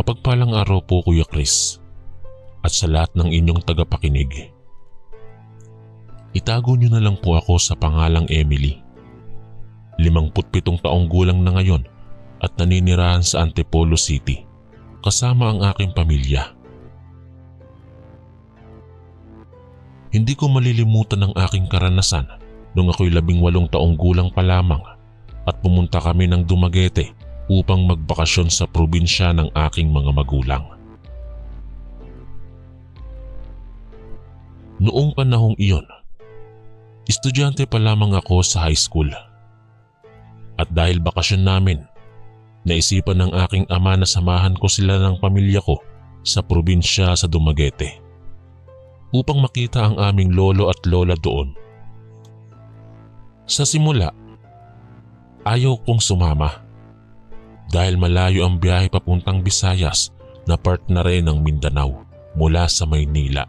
Mapagpalang araw po Kuya Chris at sa lahat ng inyong tagapakinig. Itago niyo na lang po ako sa pangalang Emily. 57 taong gulang na ngayon at naninirahan sa Antipolo City kasama ang aking pamilya. Hindi ko malilimutan ang aking karanasan nung ako'y 18 taong gulang pa lamang at pumunta kami ng Dumaguete upang magbakasyon sa probinsya ng aking mga magulang. Noong panahong iyon, estudyante pa lamang ako sa high school. At dahil bakasyon namin, naisipan ng aking ama na samahan ko sila ng pamilya ko sa probinsya sa Dumaguete upang makita ang aming lolo at lola doon. Sa simula, ayaw kong sumama dahil malayo ang biyahe papuntang Visayas na part na rin ng Mindanao mula sa Maynila.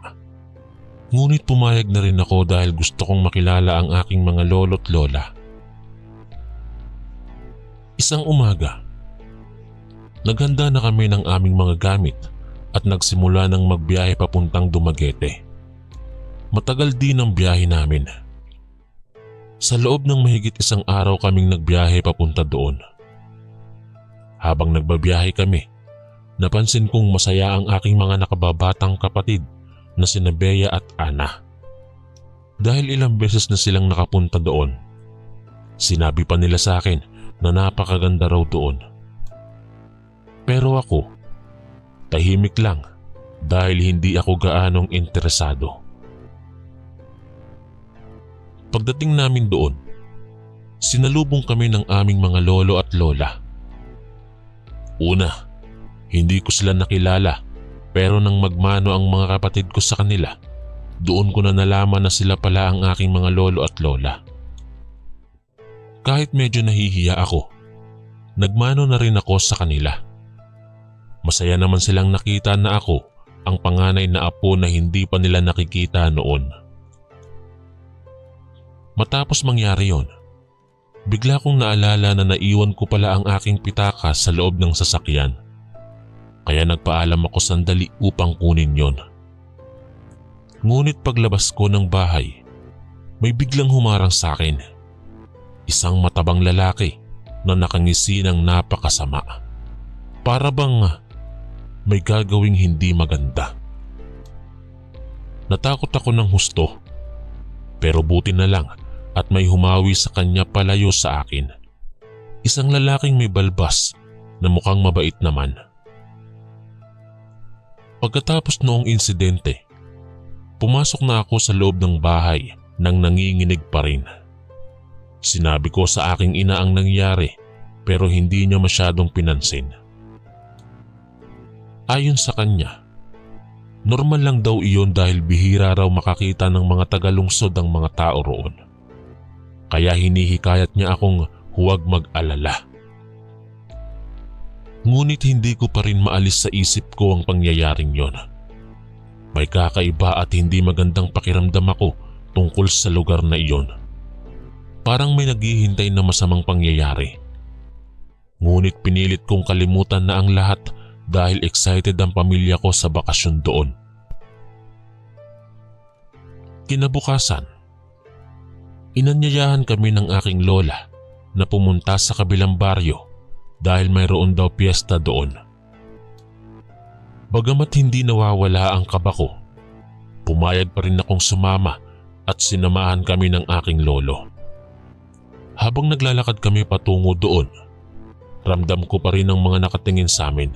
Ngunit pumayag na rin ako dahil gusto kong makilala ang aking mga lolo't lola. Isang umaga, naghanda na kami ng aming mga gamit at nagsimula ng magbiyahe papuntang Dumaguete. Matagal din ang biyahe namin. Sa loob ng mahigit isang araw kaming nagbiyahe papunta doon. Habang nagbabiyahe kami, napansin kong masaya ang aking mga nakababatang kapatid na sina Bea at Ana. Dahil ilang beses na silang nakapunta doon, sinabi pa nila sa akin na napakaganda raw doon. Pero ako, tahimik lang dahil hindi ako gaanong interesado. Pagdating namin doon, sinalubong kami ng aming mga lolo at lola. Una, hindi ko sila nakilala pero nang magmano ang mga kapatid ko sa kanila, doon ko na nalaman na sila pala ang aking mga lolo at lola. Kahit medyo nahihiya ako, nagmano na rin ako sa kanila. Masaya naman silang nakita na ako ang panganay na apo na hindi pa nila nakikita noon. Matapos mangyari yon, bigla kong naalala na naiwan ko pala ang aking pitaka sa loob ng sasakyan. Kaya nagpaalam ako sandali upang kunin yon. Ngunit paglabas ko ng bahay, may biglang humarang sa akin. Isang matabang lalaki na nakangisi ng napakasama. Para bang may gagawing hindi maganda. Natakot ako ng husto, pero buti na lang at may humawi sa kanya palayo sa akin. Isang lalaking may balbas na mukhang mabait naman. Pagkatapos noong insidente, pumasok na ako sa loob ng bahay nang nanginginig pa rin. Sinabi ko sa aking ina ang nangyari pero hindi niya masyadong pinansin. Ayon sa kanya, normal lang daw iyon dahil bihira raw makakita ng mga tagalungsod ang mga tao roon. Kaya hinihikayat niya akong huwag mag-alala. Ngunit hindi ko pa rin maalis sa isip ko ang pangyayaring yon. May kakaiba at hindi magandang pakiramdam ako tungkol sa lugar na iyon. Parang may naghihintay na masamang pangyayari. Ngunit pinilit kong kalimutan na ang lahat dahil excited ang pamilya ko sa bakasyon doon. Kinabukasan, inanyayahan kami ng aking lola na pumunta sa kabilang baryo dahil mayroon daw piyesta doon. Bagamat hindi nawawala ang kaba ko, pumayag pa rin akong sumama at sinamahan kami ng aking lolo. Habang naglalakad kami patungo doon, ramdam ko pa rin ang mga nakatingin sa amin.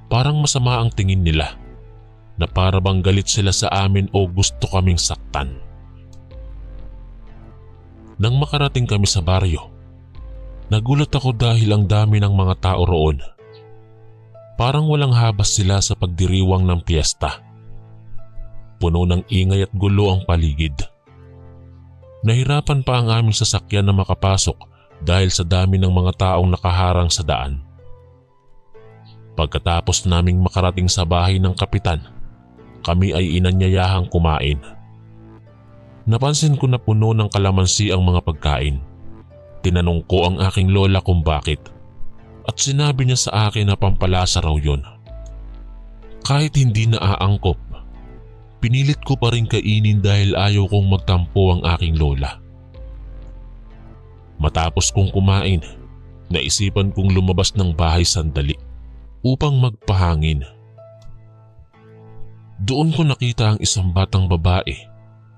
Parang masama ang tingin nila na para bang galit sila sa amin o gusto kaming saktan. Nang makarating kami sa baryo, nagulat ako dahil ang dami ng mga tao roon. Parang walang habas sila sa pagdiriwang ng piyesta. Puno ng ingay at gulo ang paligid. Nahirapan pa ang aming sasakyan na makapasok dahil sa dami ng mga taong nakaharang sa daan. Pagkatapos naming makarating sa bahay ng kapitan, kami ay inanyayahang kumain. Napansin ko na puno ng kalamansi ang mga pagkain. Tinanong ko ang aking lola kung bakit at sinabi niya sa akin na pampalasa raw yun. Kahit hindi naaangkop, pinilit ko pa rin kainin dahil ayaw kong magtampo ang aking lola. Matapos kong kumain, naisipan kong lumabas ng bahay sandali upang magpahangin. Doon ko nakita ang isang batang babae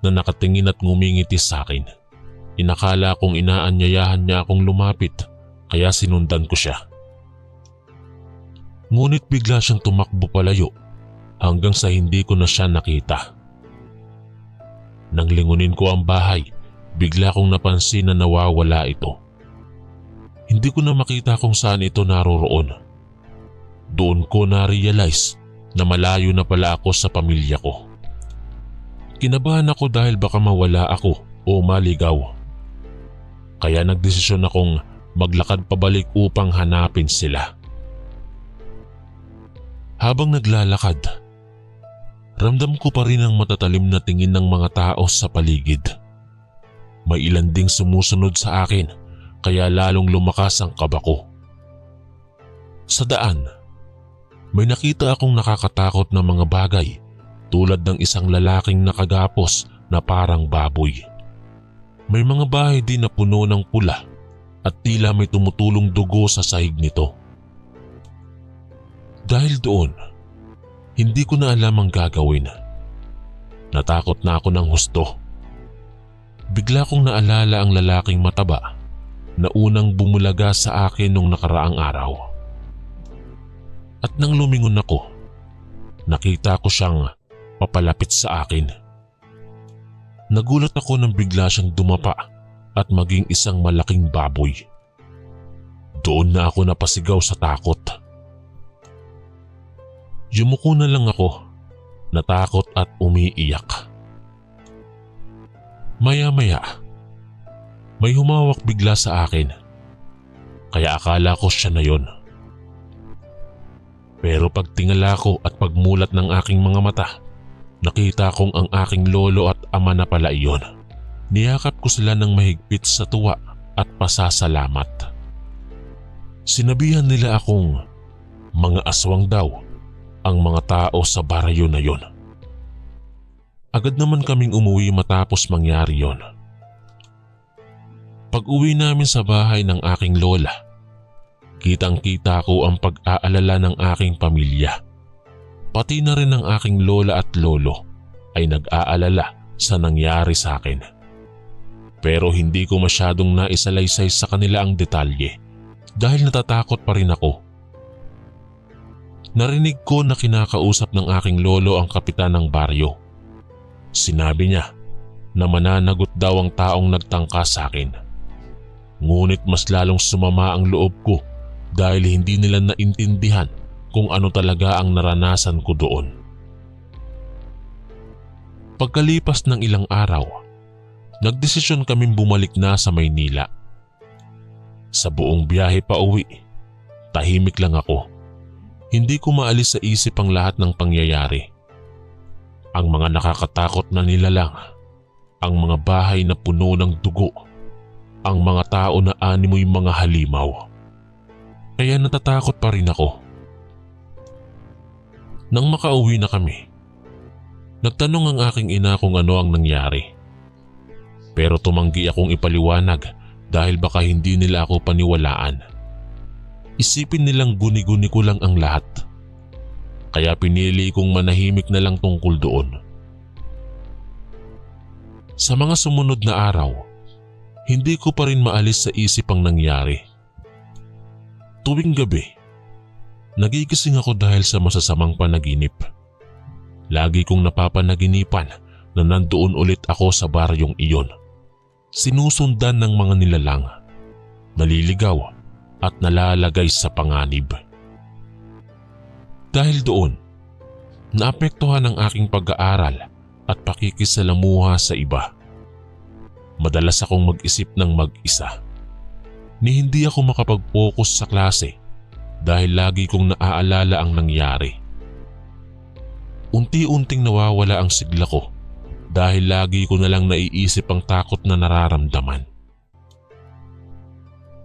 na nakatingin at ngumingiti sa akin. Inakala kong inaanyayahan niya akong lumapit kaya sinundan ko siya. Ngunit bigla siyang tumakbo palayo hanggang sa hindi ko na siya nakita. Nang lingunin ko ang bahay, bigla kong napansin na nawawala ito. Hindi ko na makita kung saan ito naroroon. Doon ko na-realize na malayo na pala ako sa pamilya ko. Kinabahan ako dahil baka mawala ako o maligaw. Kaya nagdesisyon akong maglakad pabalik upang hanapin sila. Habang naglalakad, ramdam ko pa rin ang matatalim na tingin ng mga tao sa paligid. May ilan ding sumusunod sa akin kaya lalong lumakas ang kaba ko. Sa daan, may nakita akong nakakatakot na mga bagay tulad ng isang lalaking nakagapos na parang baboy. May mga bahay din na puno ng pula at tila may tumutulong dugo sa sahig nito. Dahil doon, hindi ko na alam ang gagawin. Natakot na ako ng husto. Bigla kong naalala ang lalaking mataba na unang bumulaga sa akin nung nakaraang araw. At nang lumingon ako, nakita ko siyang papalapit sa akin. Nagulat ako nang bigla siyang dumapa at maging isang malaking baboy. Doon na ako napasigaw sa takot. Yumuko na lang ako, natakot at umiiyak. Maya-maya, may humawak bigla sa akin, kaya akala ko siya na yon. Pero pagtingala ko at pagmulat ng aking mga mata, nakita kong ang aking lolo at ama na pala iyon. Niyakap ko sila ng mahigpit sa tuwa at pasasalamat. Sinabihan nila akong mga aswang daw ang mga tao sa baryo na yon. Agad naman kaming umuwi matapos mangyari yon. Pag-uwi namin sa bahay ng aking lola, kitang-kita ko ang pag-aalala ng aking pamilya. Pati na rin ang aking lola at lolo ay nag-aalala sa nangyari sa akin. Pero hindi ko masyadong naisalaysay sa kanila ang detalye dahil natatakot pa rin ako. Narinig ko na kinakausap ng aking lolo ang kapitan ng baryo. Sinabi niya na mananagot daw ang taong nagtangka sa akin. Ngunit mas lalong sumama ang loob ko dahil hindi nila naintindihan kung ano talaga ang naranasan ko doon. Pagkalipas ng ilang araw, nagdesisyon kaming bumalik na sa Maynila. Sa buong biyahe pa uwi, tahimik lang ako. Hindi ko maalis sa isip ang lahat ng pangyayari. Ang mga nakakatakot na nilalang, ang mga bahay na puno ng dugo, ang mga tao na animoy mga halimaw. Kaya natatakot pa rin ako. Nang makauwi na kami, nagtanong ang aking ina kung ano ang nangyari. Pero tumanggi akong ipaliwanag dahil baka hindi nila ako paniwalaan. Isipin nilang guni-guni ko lang ang lahat. Kaya pinili kong manahimik na lang tungkol doon. Sa mga sumunod na araw, hindi ko pa rin maalis sa isip ang nangyari. Tuwing gabi, nagigising ako dahil sa masasamang panaginip. Lagi kong napapanaginipan na nandoon ulit ako sa baryong iyon. Sinusundan ng mga nilalang, naliligaw at nalalagay sa panganib. Dahil doon, naapektuhan ang aking pag-aaral at pakikisalamuha sa iba. Madalas akong mag-isip ng mag-isa. Ni hindi ako makapag-focus sa klase dahil lagi kong naaalala ang nangyari. Unti-unting nawawala ang sigla ko dahil lagi ko na lang naiisip ang takot na nararamdaman.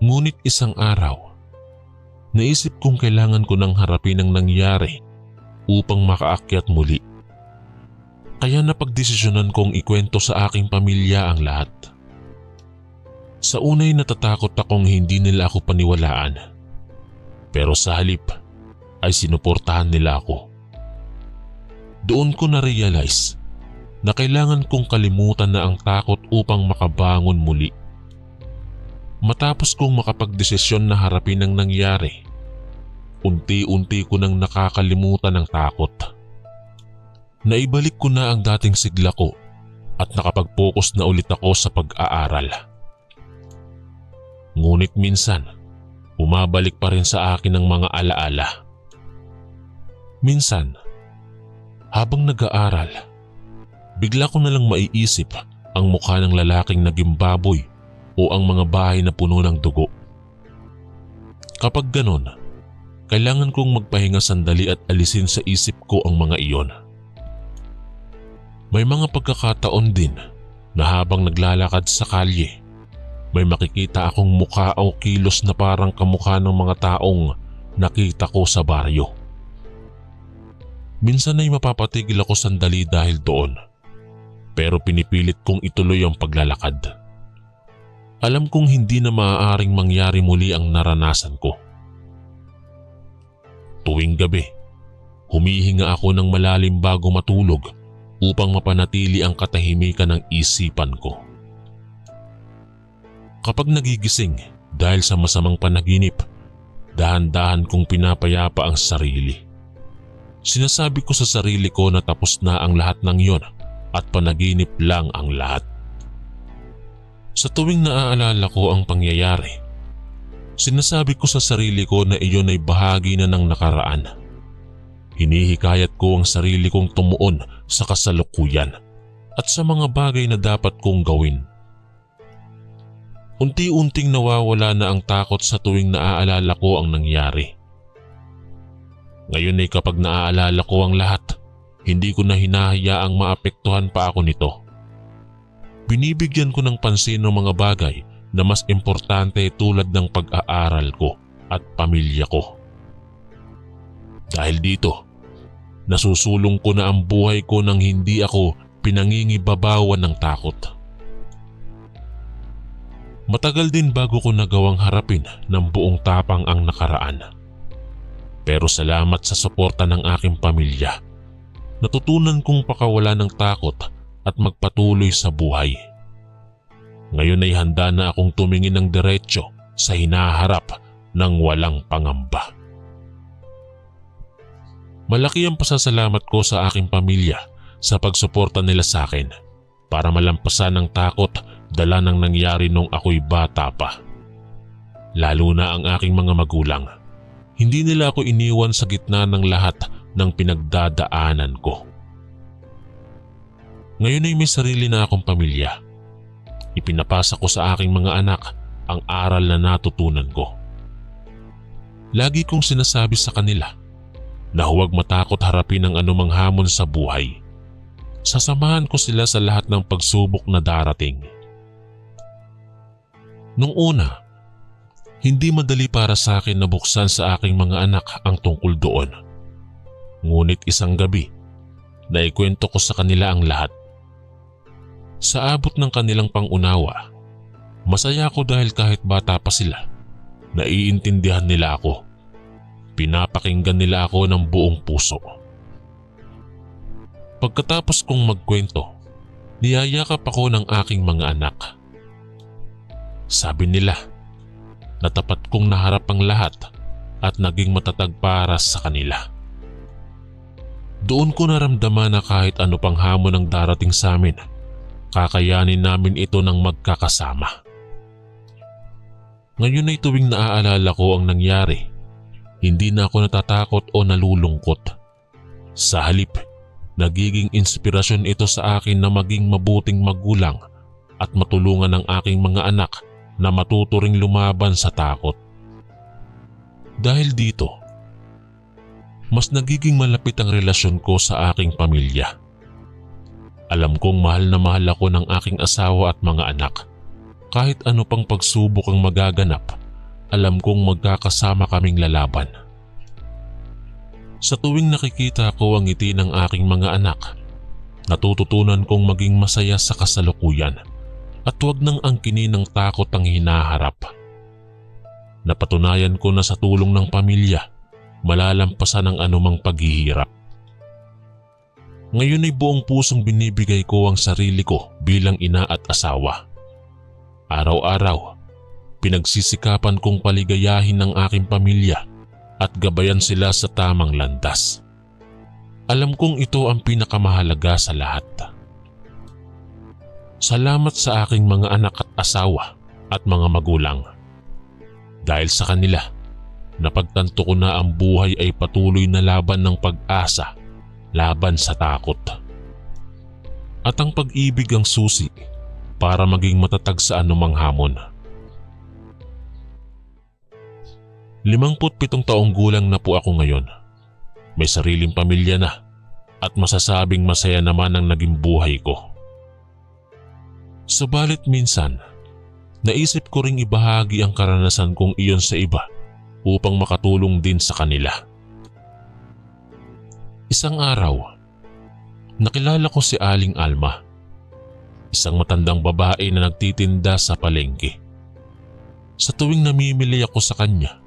Ngunit isang araw, naisip kong kailangan ko nang harapin ang nangyari upang makaakyat muli. Kaya napagdesisyonan kong ikwento sa aking pamilya ang lahat. Sa unay natatakot akong hindi nila ako paniwalaan. Pero sa halip ay sinuportahan nila ako. Doon ko na-realize na kailangan kong kalimutan na ang takot upang makabangon muli. Matapos kong makapagdesisyon na harapin ang nangyari, unti-unti ko nang nakakalimutan ang takot. Naibalik ko na ang dating sigla ko at nakapag-focus na ulit ako sa pag-aaral. Ngunit minsan, bumabalik pa rin sa akin ang mga alaala. Minsan, habang nag-aaral, bigla ko nalang maiisip ang mukha ng lalaking naging baboy o ang mga bahay na puno ng dugo. Kapag ganon, kailangan kong magpahinga sandali at alisin sa isip ko ang mga iyon. May mga pagkakataon din na habang naglalakad sa kalye, may makikita akong mukha o kilos na parang kamukha ng mga taong nakita ko sa baryo. Minsan ay mapapatigil ako sandali dahil doon, pero pinipilit kong ituloy ang paglalakad. Alam kong hindi na maaaring mangyari muli ang naranasan ko. Tuwing gabi, humihinga ako ng malalim bago matulog upang mapanatili ang katahimikan ng isipan ko. Kapag nagigising dahil sa masamang panaginip, dahan-dahan kong pinapayapa ang sarili. Sinasabi ko sa sarili ko na tapos na ang lahat ng iyon at panaginip lang ang lahat. Sa tuwing naaalala ko ang pangyayari, sinasabi ko sa sarili ko na iyon ay bahagi na ng nakaraan. Hinihikayat ko ang sarili kong tumuon sa kasalukuyan at sa mga bagay na dapat kong gawin. Unti-unting nawawala na ang takot sa tuwing naaalala ko ang nangyari. Ngayon ay kapag naaalala ko ang lahat, hindi ko na hinahayaang maapektuhan pa ako nito. Binibigyan ko ng pansin ng mga bagay na mas importante tulad ng pag-aaral ko at pamilya ko. Dahil dito, nasusulong ko na ang buhay ko nang hindi ako pinangingibabawan ng takot. Matagal din bago ko nagawang harapin ng buong tapang ang nakaraan. Pero salamat sa suporta ng aking pamilya, natutunan kong pakawala ng takot at magpatuloy sa buhay. Ngayon ay handa na akong tumingin ng diretsyo sa hinaharap ng walang pangamba. Malaki ang pasasalamat ko sa aking pamilya sa pagsuporta nila sa akin para malampasan ang takot dala ng nangyari nung ako'y bata pa. Lalo na ang aking mga magulang. Hindi nila ako iniwan sa gitna ng lahat ng pinagdadaanan ko. Ngayon ay may sarili na akong pamilya. Ipinapasa ko sa aking mga anak ang aral na natutunan ko. Lagi kong sinasabi sa kanila na huwag matakot harapin ang anumang hamon sa buhay. Sasamahan ko sila sa lahat ng pagsubok na darating. Nung una, hindi madali para sa akin na buksan sa aking mga anak ang tungkol doon. Ngunit isang gabi, naikwento ko sa kanila ang lahat. Sa abot ng kanilang pangunawa, masaya ako dahil kahit bata pa sila, naiintindihan nila ako. Pinapakinggan nila ako ng buong puso. Pagkatapos kong magkwento, niyayakap ako ng aking mga anak. Sabi nila, natapat kong naharap ang lahat at naging matatag para sa kanila. Doon ko naramdaman na kahit ano pang hamon ang darating sa amin, kakayanin namin ito ng magkakasama. Ngayon ay tuwing naaalala ko ang nangyari, hindi na ako natatakot o nalulungkot. Sa halip, nagiging inspirasyon ito sa akin na maging mabuting magulang at matulungan ang aking mga anak na matuturing lumaban sa takot. Dahil dito, mas nagiging malapit ang relasyon ko sa aking pamilya. Alam kong mahal na mahal ako ng aking asawa at mga anak. Kahit ano pang pagsubok ang magaganap, alam kong magkakasama kaming lalaban. Sa tuwing nakikita ko ang ngiti ng aking mga anak, natututunan kong maging masaya sa kasalukuyan at huwag nang angkinin ng takot ang hinaharap. Napatunayan ko na sa tulong ng pamilya, malalampasan ang anumang paghihirap. Ngayon ay buong pusong binibigay ko ang sarili ko bilang ina at asawa. Araw-araw, pinagsisikapan kong paligayahin ng aking pamilya at gabayan sila sa tamang landas. Alam kong ito ang pinakamahalaga sa lahat. Salamat sa aking mga anak at asawa at mga magulang. Dahil sa kanila, napagtanto ko na ang buhay ay patuloy na laban ng pag-asa, laban sa takot. At ang pag-ibig ang susi para maging matatag sa anumang hamon. 57 taong gulang na po ako ngayon. May sariling pamilya na at masasabing masaya naman ang naging buhay ko. Subalit minsan, naisip ko ring ibahagi ang karanasan kong iyon sa iba upang makatulong din sa kanila. Isang araw, nakilala ko si Aling Alma, isang matandang babae na nagtitinda sa palengke. Sa tuwing namimili ako sa kanya,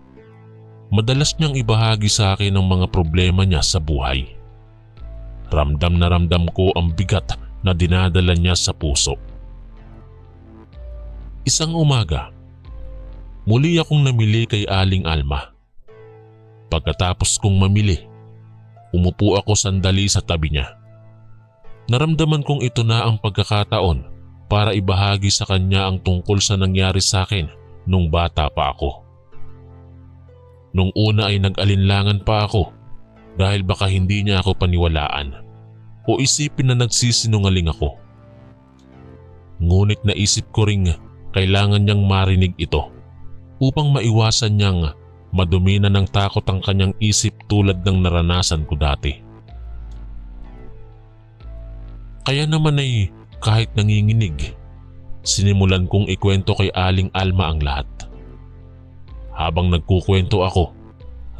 madalas niyang ibahagi sa akin ang mga problema niya sa buhay. Ramdam na ramdam ko ang bigat na dinadala niya sa puso. Isang umaga, muli akong namili kay Aling Alma. Pagkatapos kong mamili, umupo ako sandali sa tabi niya. Naramdaman kong ito na ang pagkakataon para ibahagi sa kanya ang tungkol sa nangyari sa akin nung bata pa ako. Nung una ay nag-alinlangan pa ako dahil baka hindi niya ako paniwalaan o isipin na nagsisinungaling ako. Ngunit naisip ko ring kailangan niyang marinig ito upang maiwasan niyang madumi na ng takot ang kanyang isip tulad ng naranasan ko dati. Kaya naman ay kahit nanginginig, sinimulan kong ikwento kay Aling Alma ang lahat. Habang nagkukwento ako,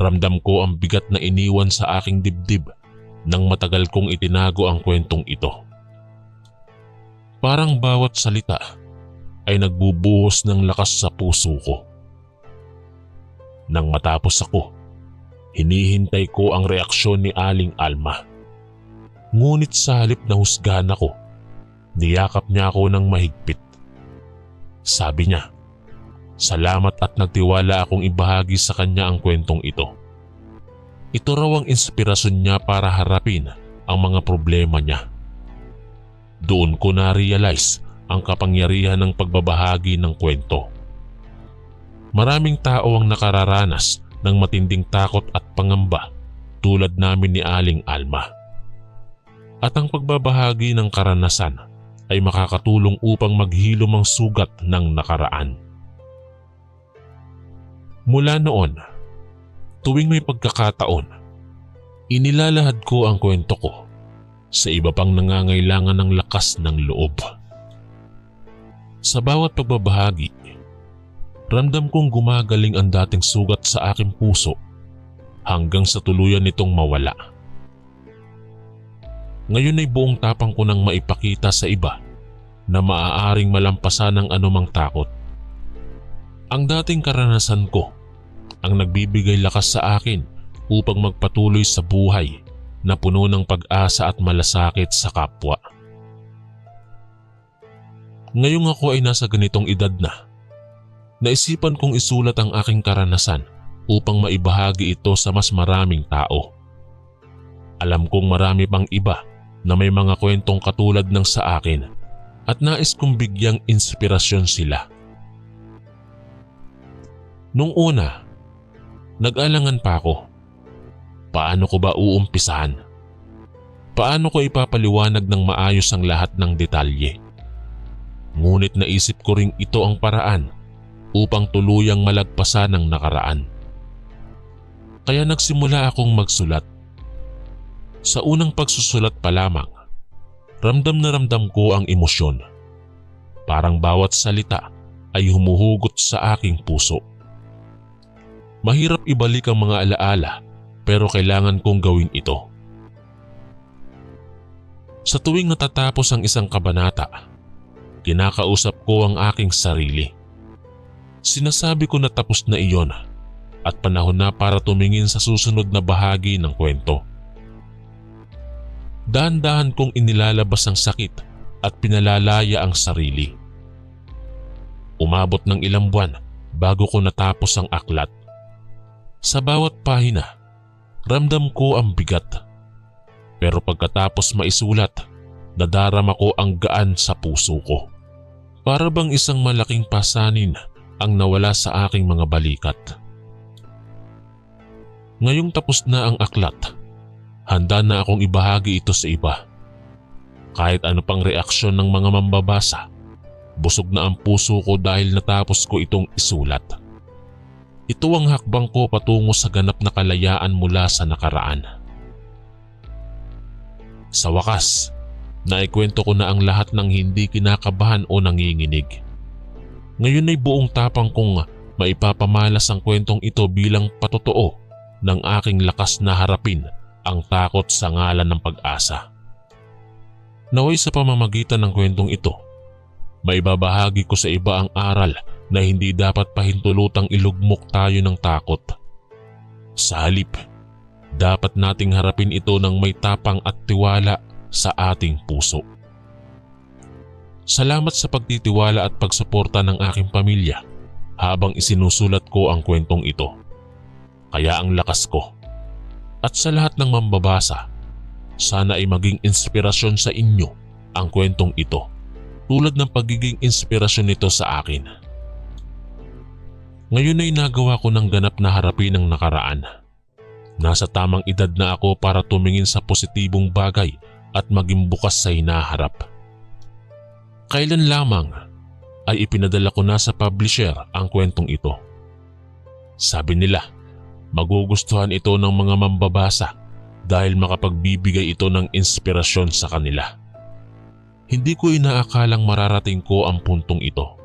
ramdam ko ang bigat na iniwan sa aking dibdib nang matagal kong itinago ang kwentong ito. Parang bawat salita ay nagbubuhos ng lakas sa puso ko. Nang matapos ako, hinihintay ko ang reaksyon ni Aling Alma. Ngunit sa halip na husgahan ako, niyakap niya ako ng mahigpit. Sabi niya, salamat at nagtiwala akong ibahagi sa kanya ang kwentong ito. Ito raw ang inspirasyon niya para harapin ang mga problema niya. Doon ko na-realize ang kapangyarihan ng pagbabahagi ng kwento. Maraming tao ang nakararanas ng matinding takot at pangamba tulad namin ni Aling Alma. At ang pagbabahagi ng karanasan ay makakatulong upang maghilom ang sugat ng nakaraan. Mula noon, tuwing may pagkakataon, inilalahad ko ang kwento ko sa iba pang nangangailangan ng lakas ng loob. Sa bawat pagbabahagi, ramdam kong gumagaling ang dating sugat sa aking puso hanggang sa tuluyan nitong mawala. Ngayon ay buong tapang ko nang maipakita sa iba na maaaring malampasan ang anumang takot. Ang dating karanasan ko ang nagbibigay lakas sa akin upang magpatuloy sa buhay na puno ng pag-asa at malasakit sa kapwa. Ngayong ako ay nasa ganitong edad na, naisipan kong isulat ang aking karanasan upang maibahagi ito sa mas maraming tao. Alam kong marami pang iba na may mga kwentong katulad ng sa akin at nais kong bigyang inspirasyon sila. Nung una, nag-alangan pa ako. Paano ko ba uumpisahan? Paano ko ipapaliwanag ng maayos ang lahat ng detalye? Ngunit naisip ko ring ito ang paraan upang tuluyang malagpasan ang nakaraan. Kaya nagsimula akong magsulat. Sa unang pagsusulat pa lamang, ramdam na ramdam ko ang emosyon. Parang bawat salita ay humuhugot sa aking puso. Mahirap ibalik ang mga alaala pero kailangan kong gawin ito. Sa tuwing natatapos ang isang kabanata, kinakausap ko ang aking sarili. Sinasabi ko na tapos na iyon at panahon na para tumingin sa susunod na bahagi ng kwento. Dahan-dahan kong inilalabas ang sakit at pinalalaya ang sarili. Umabot ng ilang buwan bago ko natapos ang aklat. Sa bawat pahina, ramdam ko ang bigat. Pero pagkatapos maisulat, nadarama ko ang gaan sa puso ko. Para bang isang malaking pasanin ang nawala sa aking mga balikat. Ngayong tapos na ang aklat, handa na akong ibahagi ito sa iba. Kahit ano pang reaksyon ng mga mambabasa, busog na ang puso ko dahil natapos ko itong isulat. Ito ang hakbang ko patungo sa ganap na kalayaan mula sa nakaraan. Sa wakas, naikwento ko na ang lahat ng hindi kinakabahan o nanginginig. Ngayon ay buong tapang kong maipapamalas ang kwentong ito bilang patotoo ng aking lakas na harapin ang takot sa ngalan ng pag-asa. Naway sa pamamagitan ng kwentong ito, maibabahagi ko sa iba ang aral na hindi dapat pahintulutang ilugmok tayo ng takot. Sa halip, dapat nating harapin ito ng may tapang at tiwala sa ating puso. Salamat sa pagtitiwala at pagsuporta ng aking pamilya habang isinusulat ko ang kwentong ito. Kaya ang lakas ko. At sa lahat ng mambabasa, sana ay maging inspirasyon sa inyo ang kwentong ito, tulad ng pagiging inspirasyon nito sa akin. Ngayon ay nagawa ko ng ganap na harapin ang nakaraan. Nasa tamang edad na ako para tumingin sa positibong bagay at maging bukas sa hinaharap. Kailan lamang ay ipinadala ko na sa publisher ang kwentong ito. Sabi nila, magugustuhan ito ng mga mambabasa dahil makapagbibigay ito ng inspirasyon sa kanila. Hindi ko inaakalang mararating ko ang puntong ito.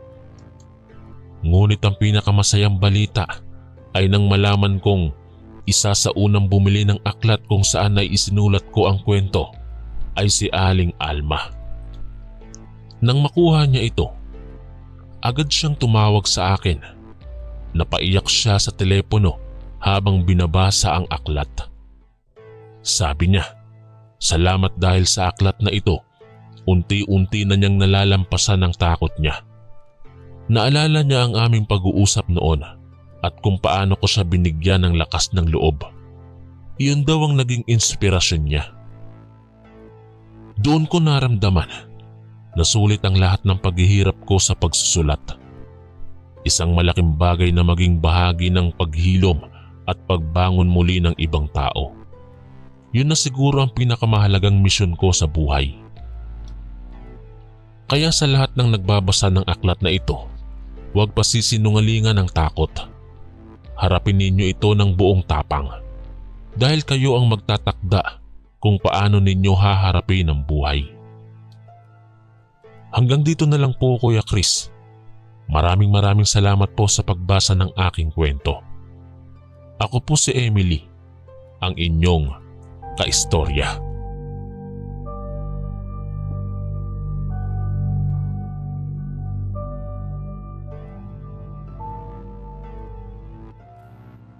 Ngunit ang pinakamasayang balita ay nang malaman kong isa sa unang bumili ng aklat kung saan ay isinulat ko ang kwento ay si Aling Alma. Nang makuha niya ito, agad siyang tumawag sa akin. Napaiyak siya sa telepono habang binabasa ang aklat. Sabi niya, salamat dahil sa aklat na ito, unti-unti na niyang nalalampasan ang takot niya. Naalala niya ang aming pag-uusap noon at kung paano ko siya binigyan ng lakas ng loob. Iyon daw ang naging inspirasyon niya. Doon ko naramdaman na sulit ang lahat ng paghihirap ko sa pagsusulat. Isang malaking bagay na maging bahagi ng paghilom at pagbangon muli ng ibang tao. Yun na siguro ang pinakamahalagang misyon ko sa buhay. Kaya sa lahat ng nagbabasa ng aklat na ito, huwag pasisinungalingan ang takot. Harapin ninyo ito ng buong tapang dahil kayo ang magtatakda kung paano ninyo haharapin ang buhay. Hanggang dito na lang po, Kuya Chris. Maraming salamat po sa pagbasa ng aking kwento. Ako po si Emily, ang inyong kaistorya.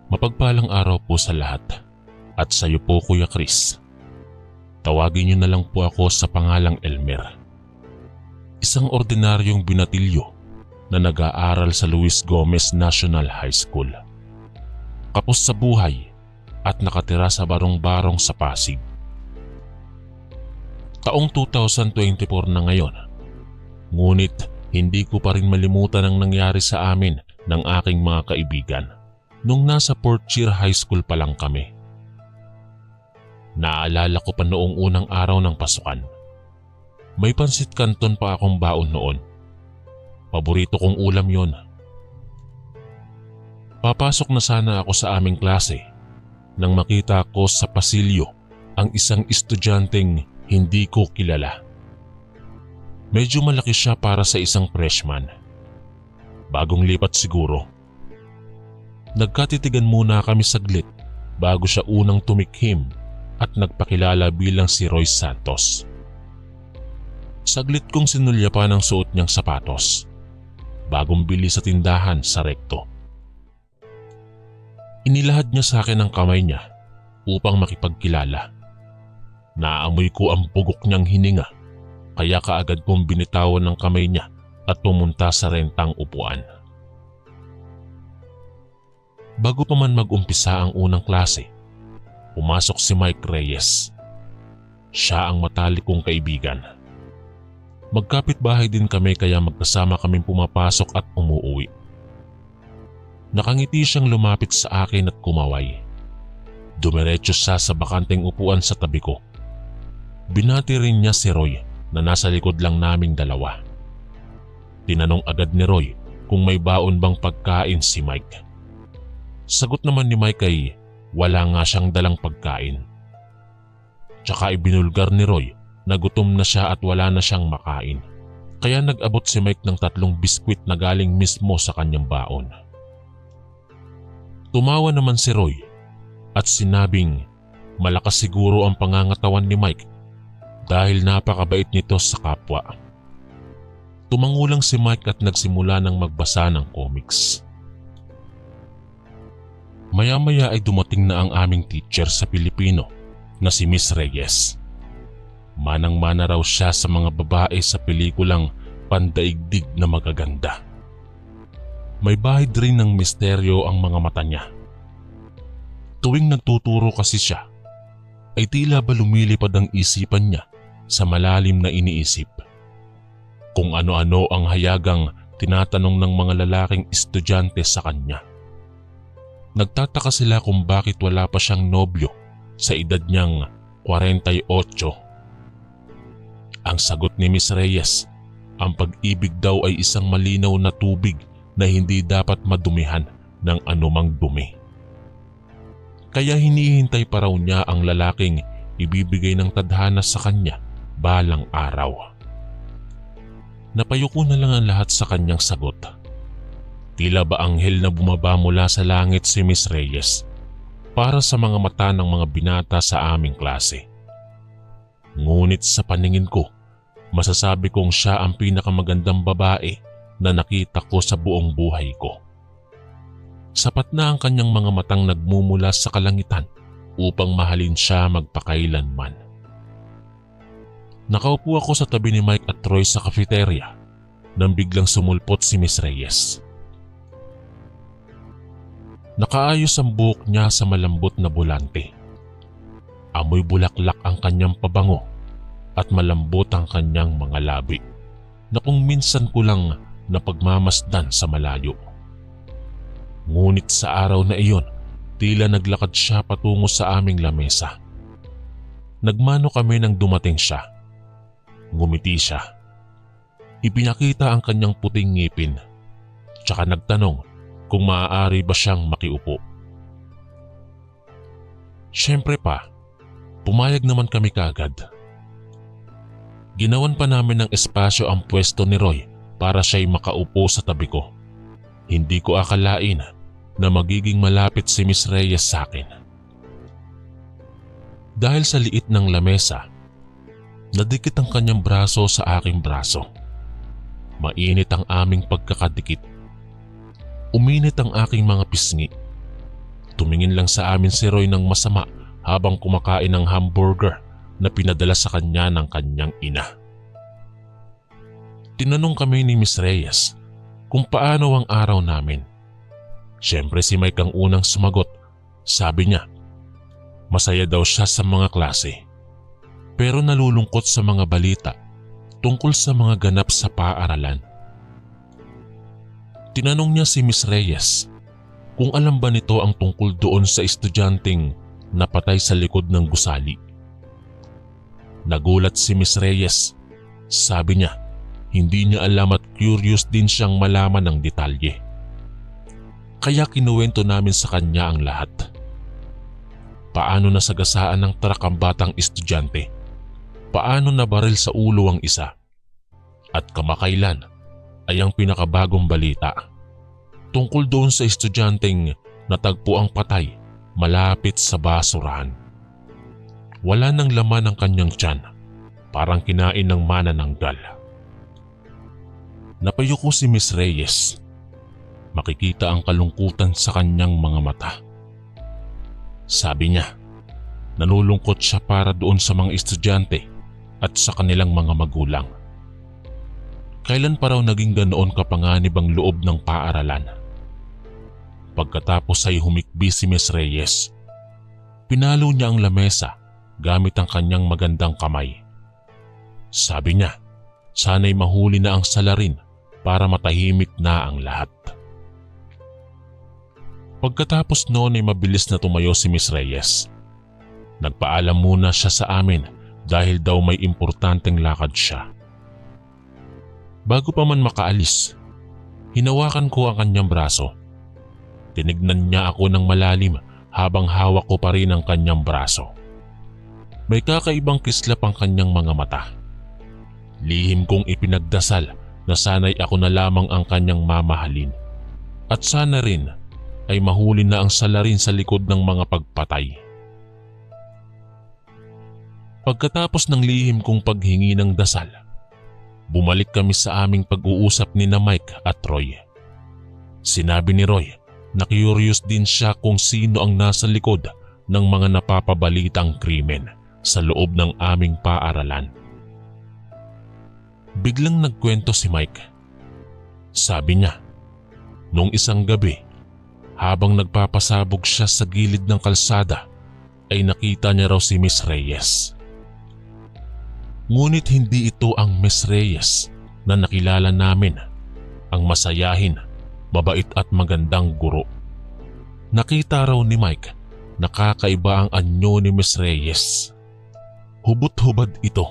Mapagpalang araw po sa lahat at sa iyo po, Kuya Chris. Tawagin niyo na lang po ako sa pangalang Elmer. Isang ordinaryong binatilyo na nag-aaral sa Luis Gomez National High School. Kapos sa buhay at nakatira sa barong-barong sa Pasig. Taong 2024 na ngayon, ngunit hindi ko pa rin malimutan ang nangyari sa amin ng aking mga kaibigan nung nasa 4th year high school pa lang kami. Naalala ko pa noong unang araw ng pasukan. May pansit canton pa akong baon noon. Paborito kong ulam yon. Papasok na sana ako sa aming klase nang makita ko sa pasilyo ang isang estudyanteng hindi ko kilala. Medyo malaki siya para sa isang freshman. Bagong lipat siguro. Nagkatitigan muna kami saglit bago siya unang tumikhim at nagpakilala bilang si Roy Santos. Saglit kong sinulya pa ng suot niyang sapatos, bagong bili sa tindahan sa Recto. Inilahad niya sa akin ang kamay niya upang makipagkilala. Naamoy ko ang bugok niyang hininga, kaya kaagad kong binitawan ng kamay niya at pumunta sa rentang upuan. Bago pa man mag-umpisa ang unang klase, pumasok si Mike Reyes. Siya ang matalik kong kaibigan. Magkapit-bahay din kami kaya magkasama kaming pumapasok at umuuwi. Nakangiti siyang lumapit sa akin at kumaway. Dumiretso siya sa bakanteng upuan sa tabi ko. Binati rin niya si Roy na nasa likod lang naming dalawa. Tinanong agad ni Roy kung may baon bang pagkain si Mike. Sagot naman ni Mike ay wala nga siyang dalang pagkain. Tsaka ibinulgar ni Roy na gutom na siya at wala na siyang makain. Kaya nag-abot si Mike ng 3 biskwit na galing mismo sa kanyang baon. Tumawa naman si Roy at sinabing malakas siguro ang pangangatawan ni Mike dahil napakabait nito sa kapwa. Tumangulang si Mike at nagsimula ng magbasa ng comics. Maya-maya ay dumating na ang aming teacher sa Pilipino na si Miss Reyes. Manang-mana raw siya sa mga babae sa pelikulang pandaigdig na magaganda. May bahid rin ng misteryo ang mga mata niya. Tuwing nagtuturo kasi siya, ay tila ba lumilipad ang isipan niya sa malalim na iniisip. Kung ano-ano ang hayagang tinatanong ng mga lalaking estudyante sa kanya. Nagtataka sila kung bakit wala pa siyang nobyo sa edad niyang 48. Ang sagot ni Miss Reyes, ang pag-ibig daw ay isang malinaw na tubig na hindi dapat madumihan ng anumang dumi. Kaya hinihintay pa raw niya ang lalaking ibibigay ng tadhana sa kanya balang araw. Napayuko na lang ang lahat sa kanyang sagot. Tila ba anghel na bumaba mula sa langit si Miss Reyes para sa mga mata ng mga binata sa aming klase. Ngunit sa paningin ko, masasabi kong siya ang pinakamagandang babae na nakita ko sa buong buhay ko. Sapat na ang kanyang mga matang nagmumula sa kalangitan upang mahalin siya magpakailanman. Nakaupo ako sa tabi ni Mike at Troy sa cafeteria nang biglang sumulpot si Miss Reyes. Nakaayos ang buhok niya sa malambot na bulante. Amoy bulaklak ang kanyang pabango at malambot ang kanyang mga labi na kung minsan ko lang napagmamasdan sa malayo. Ngunit sa araw na iyon, tila naglakad siya patungo sa aming lamesa. Nagmano kami nang dumating siya. Ngumiti siya. Ipinakita ang kanyang puting ngipin, tsaka nagtanong kung maaari ba siyang makiupo. Siyempre pa, pumayag naman kami kaagad. Ginawan pa namin ng espasyo ang pwesto ni Roy para siya'y makaupo sa tabi ko. Hindi ko akalain na magiging malapit si Miss Reyes sa akin. Dahil sa liit ng lamesa, nadikit ang kanyang braso sa aking braso. Mainit ang aming pagkakadikit. Uminit ang aking mga pisngi. Tumingin lang sa amin si Roy ng masama habang kumakain ng hamburger na pinadala sa kanya ng kanyang ina. Tinanong kami ni Miss Reyes kung paano ang araw namin. Siyempre si Mike ang unang sumagot. Sabi niya, masaya daw siya sa mga klase, pero nalulungkot sa mga balita tungkol sa mga ganap sa paaralan. Tinanong niya si Miss Reyes kung alam ba nito ang tungkol doon sa estudyanteng napatay sa likod ng gusali. Nagulat si Miss Reyes. Sabi niya, hindi niya alam at curious din siyang malaman ng detalye. Kaya kinuwento namin sa kanya ang lahat. Paano nasagasaan ng truck ang batang estudyante? Paano nabaril sa ulo ang isa? At kamakailan ay ang pinakabagong balita tungkol doon sa estudyanteng natagpo ang patay malapit sa basurahan. Wala nang laman ang kanyang tiyan, parang kinain ng manananggal. Napayuko si Miss Reyes. Makikita ang kalungkutan sa kanyang mga mata. Sabi niya, nalulungkot siya para doon sa mga estudyante at sa kanilang mga magulang. Kailan pa raw naging ganoon kapanganib ang loob ng paaralan? Pagkatapos ay humikbi si Miss Reyes. Pinalo niya ang lamesa gamit ang kanyang magandang kamay. Sabi niya, sana'y mahuli na ang salarin para matahimik na ang lahat. Pagkatapos noon ay mabilis na tumayo si Miss Reyes. Nagpaalam muna siya sa amin dahil daw may importanteng lakad siya. Bago pa man makaalis, hinawakan ko ang kanyang braso. Tinignan niya ako ng malalim habang hawak ko pa rin ang kanyang braso. May kakaibang kislap ang kanyang mga mata. Lihim kong ipinagdasal na sana'y ako na lamang ang kanyang mamahalin. At sana rin ay mahuli na ang salarin sa likod ng mga pagpatay. Pagkatapos ng lihim kong paghingi ng dasal, bumalik kami sa aming pag-uusap ni na Mike at Roy. Sinabi ni Roy na curious din siya kung sino ang nasa likod ng mga napapabalitang krimen sa loob ng aming paaralan. Biglang nagkwento si Mike. Sabi niya, nung isang gabi, habang nagpapasabog siya sa gilid ng kalsada, ay nakita niya raw si Miss Reyes. Ngunit hindi ito ang Miss Reyes na nakilala namin, ang masayahin, mabait at magandang guro. Nakita raw ni Mike na kakaiba ang anyo ni Miss Reyes. Hubot-hubad ito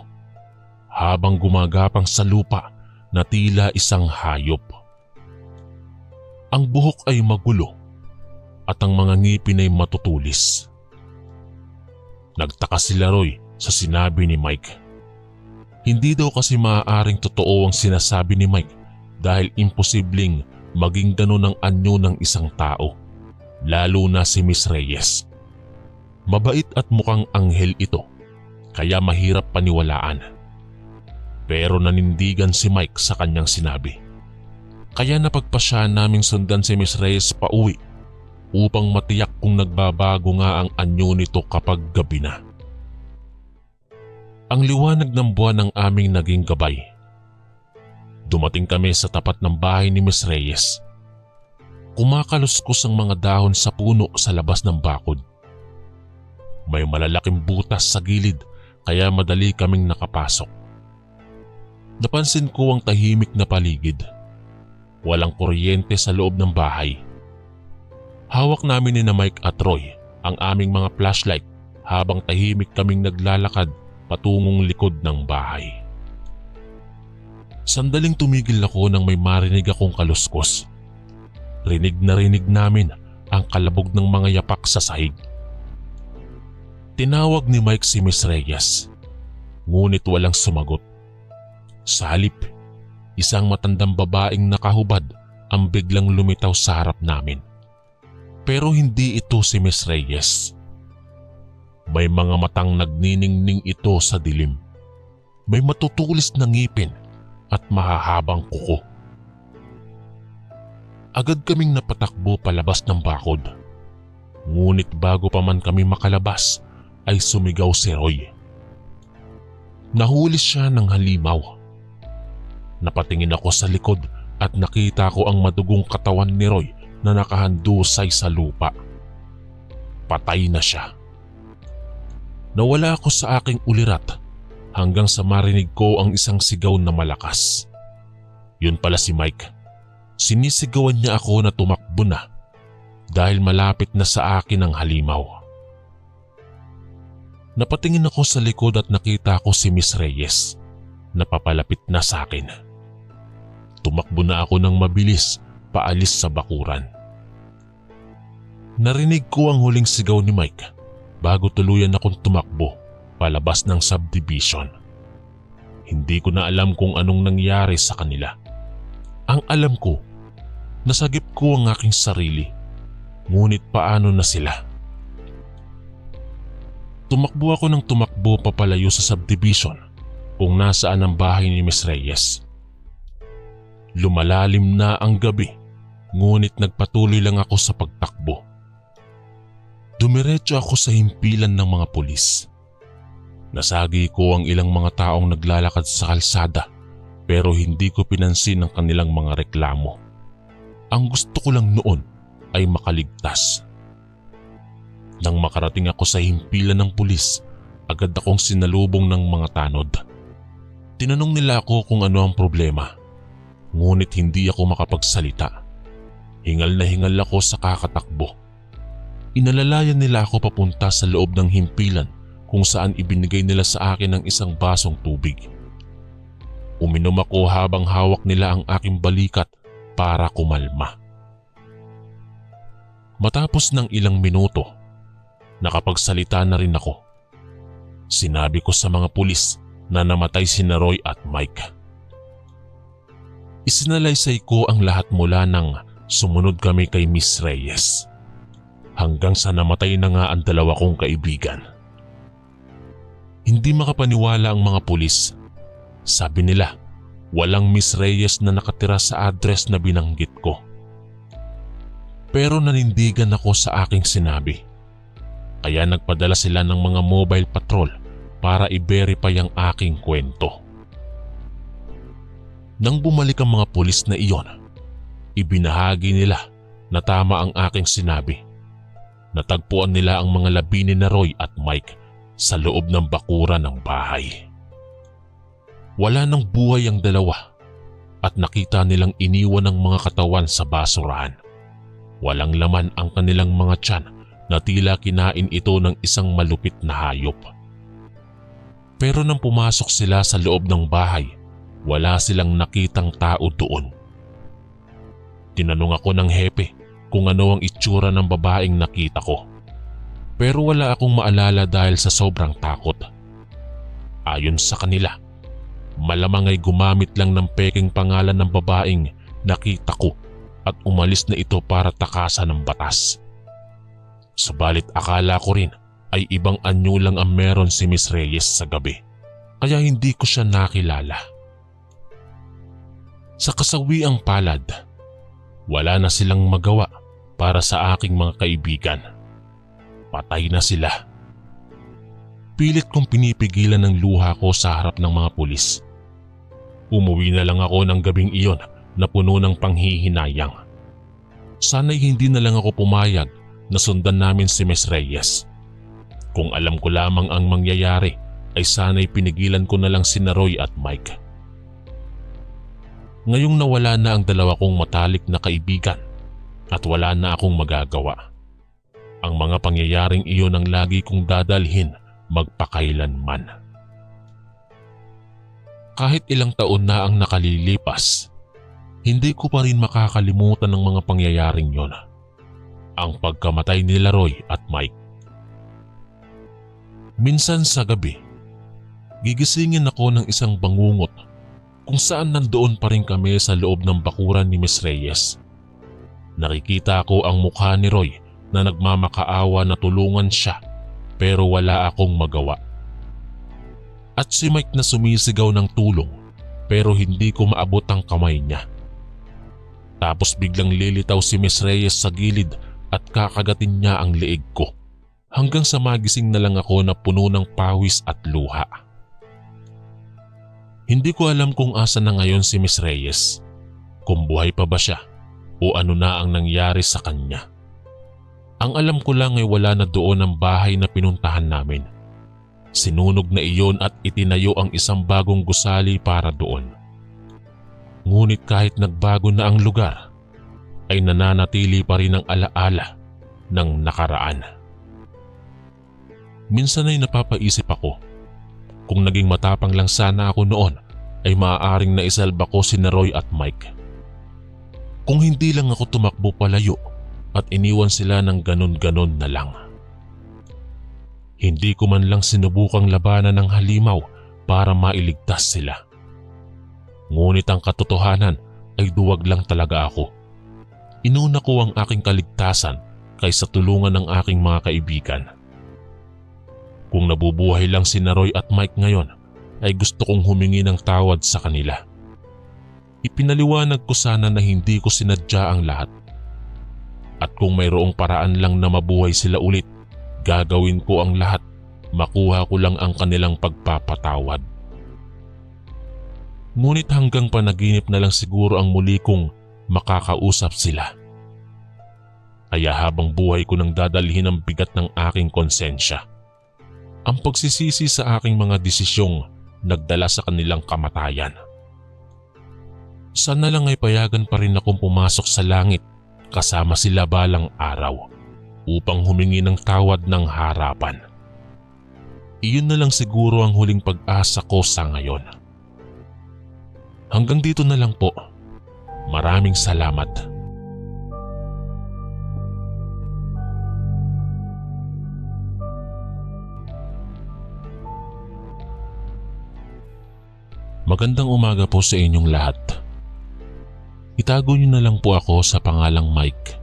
habang gumagapang sa lupa na tila isang hayop. Ang buhok ay magulo at ang mga ngipin ay matutulis. Nagtaka sila Roy sa sinabi ni Mike. Hindi daw kasi maaaring totoo ang sinasabi ni Mike dahil imposibleng maging ganun ang anyo ng isang tao, lalo na si Miss Reyes. Mabait at mukhang anghel ito, kaya mahirap paniwalaan. Pero nanindigan si Mike sa kanyang sinabi. Kaya napagpasya naming sundan si Miss Reyes pauwi upang matiyak kung nagbabago nga ang anyo nito kapag gabi na. Ang liwanag ng buwan ang aming naging gabay. Dumating kami sa tapat ng bahay ni Miss Reyes. Kumakaluskos ang mga dahon sa puno sa labas ng bakod. May malalaking butas sa gilid kaya madali kaming nakapasok. Napansin ko ang tahimik na paligid. Walang kuryente sa loob ng bahay. Hawak namin ni na Mike at Roy ang aming mga flashlight habang tahimik kaming naglalakad patungong likod ng bahay. Sandaling tumigil ako nang may marinig akong kaluskos. Rinig na rinig namin ang kalabog ng mga yapak sa sahig. Tinawag ni Mike si Miss Reyes, ngunit walang sumagot. Sa halip, isang matandang babaeng nakahubad ang biglang lumitaw sa harap namin. Pero hindi ito si Miss Reyes. May mga matang nagniningning ito sa dilim. May matutulis na ngipin at mahahabang kuko. Agad kaming napatakbo palabas ng bakod. Ngunit bago pa man kami makalabas ay sumigaw si Roy. Nahuli siya ng halimaw. Napatingin ako sa likod at nakita ko ang madugong katawan ni Roy na nakahandusay sa lupa. Patay na siya. Nawala ako sa aking ulirat hanggang sa marinig ko ang isang sigaw na malakas. Yun pala si Mike. Sinisigawan niya ako na tumakbo na dahil malapit na sa akin ang halimaw. Napatingin ako sa likod at nakita ko si Miss Reyes na papalapit na sa akin. Tumakbo na ako ng mabilis paalis sa bakuran. Narinig ko ang huling sigaw ni Mike bago tuluyan akong tumakbo palabas ng subdivision. Hindi ko na alam kung anong nangyari sa kanila. Ang alam ko, nasagip ko ang aking sarili. Ngunit paano na sila? Tumakbo ako ng tumakbo papalayo sa subdivision kung nasaan ang bahay ni Miss Reyes. Lumalalim na ang gabi, ngunit nagpatuloy lang ako sa pagtakbo. Dumiretso ako sa himpilan ng mga pulis. Nasagi ko ang ilang mga taong naglalakad sa kalsada pero hindi ko pinansin ang kanilang mga reklamo. Ang gusto ko lang noon ay makaligtas. Nang makarating ako sa himpilan ng pulis, agad akong sinalubong ng mga tanod. Tinanong nila ako kung ano ang problema, ngunit hindi ako makapagsalita. Hingal na hingal ako sa kakatakbo. Inalalayan nila ako papunta sa loob ng himpilan kung saan ibinigay nila sa akin ng isang basong tubig. Uminom ako habang hawak nila ang aking balikat para kumalma. Matapos ng ilang minuto, nakapagsalita na rin ako. Sinabi ko sa mga pulis na namatay sina Roy at Mike. Isinalaysay ko ang lahat mula nang sumunod kami kay Miss Reyes hanggang sa namatay na nga ang dalawa kong kaibigan. Hindi makapaniwala ang mga pulis. Sabi nila, walang Miss Reyes na nakatira sa address na binanggit ko. Pero nanindigan ako sa aking sinabi. Kaya nagpadala sila ng mga mobile patrol para i-verify ang aking kwento. Nang bumalik ang mga pulis na iyon, ibinahagi nila na tama ang aking sinabi. Natagpuan nila ang mga labi ni Roy at Mike sa loob ng bakuran ng bahay. Wala nang buhay ang dalawa at nakita nilang iniwan ng mga katawan sa basurahan. Walang laman ang kanilang mga tiyan na tila kinain ito ng isang malupit na hayop. Pero nang pumasok sila sa loob ng bahay, wala silang nakitang tao doon. Tinanong ako ng hepe kung ano ang itsura ng babaeng nakita ko. Pero wala akong maalala dahil sa sobrang takot. Ayon sa kanila, malamang ay gumamit lang ng peking pangalan ng babaeng nakita ko at umalis na ito para takasan ng batas. Subalit akala ko rin ay ibang anyo lang ang meron si Miss Reyes sa gabi, kaya hindi ko siya nakilala. Sa kasawiang palad, wala na silang magawa para sa aking mga kaibigan. Patay na sila. Pilit kong pinipigilan ng luha ko sa harap ng mga pulis. Umuwi na lang ako ng gabing iyon na puno ng panghihinayang. Sana'y hindi na lang ako pumayag na sundan namin si Miss Reyes. Kung alam ko lamang ang mangyayari ay sana'y pinigilan ko na lang sina Roy at Mike. Ngayong nawala na ang dalawa kong matalik na kaibigan at wala na akong magagawa. Ang mga pangyayaring iyon ang lagi kong dadalhin magpakailanman. Kahit ilang taon na ang nakalilipas, hindi ko pa rin makakalimutan ng mga pangyayaring yon. Ang pagkamatay nila Roy at Mike. Minsan sa gabi, gigisingin ako ng isang bangungot kung saan nandoon pa rin kami sa loob ng bakuran ni Miss Reyes. Nakikita ko ang mukha ni Roy na nagmamakaawa na tulungan siya pero wala akong magawa. At si Mike na sumisigaw ng tulong pero hindi ko maabot ang kamay niya. Tapos biglang lilitaw si Miss Reyes sa gilid at kakagatin niya ang leeg ko hanggang sa magising na lang ako na puno ng pawis at luha. Hindi ko alam kung asa na ngayon si Miss Reyes, kung buhay pa ba siya o ano na ang nangyari sa kanya. Ang alam ko lang ay wala na doon ang bahay na pinuntahan namin. Sinunog na iyon at itinayo ang isang bagong gusali para doon. Ngunit kahit nagbago na ang lugar, ay nananatili pa rin ang alaala ng nakaraan. Minsan ay napapaisip ako, kung naging matapang lang sana ako noon ay maaaring naisalba ko sina Roy at Mike. Kung hindi lang ako tumakbo palayo at iniwan sila ng ganon-ganon na lang. Hindi ko man lang sinubukang labanan ng halimaw para mailigtas sila. Ngunit ang katotohanan ay duwag lang talaga ako. Inuna ko ang aking kaligtasan kaysa tulungan ng aking mga kaibigan. Kung nabubuhay lang si Roy at Mike ngayon, ay gusto kong humingi ng tawad sa kanila. Ipinaliwanag ko sana na hindi ko sinadya ang lahat. At kung mayroong paraan lang na mabuhay sila ulit, gagawin ko ang lahat, makuha ko lang ang kanilang pagpapatawad. Ngunit hanggang panaginip na lang siguro ang muli kong makakausap sila. Kaya habang buhay ko nang dadalhin ang bigat ng aking konsensya. Ang pagsisisi sa aking mga desisyong nagdala sa kanilang kamatayan. Sana lang ay payagan pa rin akong pumasok sa langit kasama sila balang araw upang humingi ng tawad ng harapan. Iyon na lang siguro ang huling pag-asa ko sa ngayon. Hanggang dito na lang po. Maraming salamat. Magandang umaga po sa inyong lahat. Itago niyo na lang po ako sa pangalang Mike,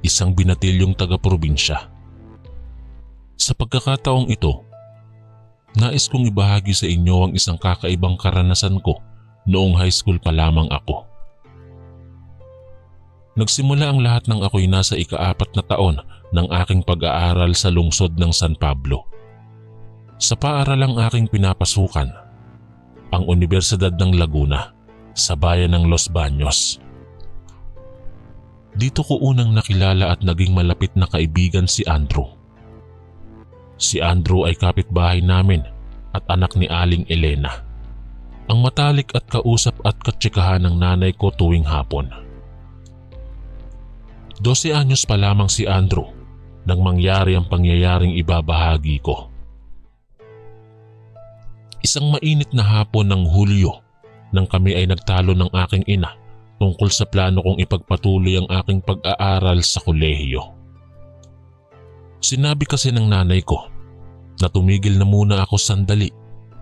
isang binatilyong taga-probinsya. Sa pagkakataong ito, nais kong ibahagi sa inyo ang isang kakaibang karanasan ko noong high school pa lamang ako. Nagsimula ang lahat ng ako'y nasa ika-4 na taon ng aking pag-aaral sa lungsod ng San Pablo. Sa paaralang aking pinapasukan, ang Universidad ng Laguna sa bayan ng Los Baños. Dito ko unang nakilala at naging malapit na kaibigan si Andrew. Si Andrew ay kapitbahay namin at anak ni Aling Elena, ang matalik at kausap at katsikahan ng nanay ko tuwing hapon. 12 anyos pa lamang si Andrew nang mangyari ang pangyayaring ibabahagi ko. Isang mainit na hapon ng Hulyo nang kami ay nagtalo ng aking ina tungkol sa plano kong ipagpatuloy ang aking pag-aaral sa kolehiyo. Sinabi kasi ng nanay ko na tumigil na muna ako sandali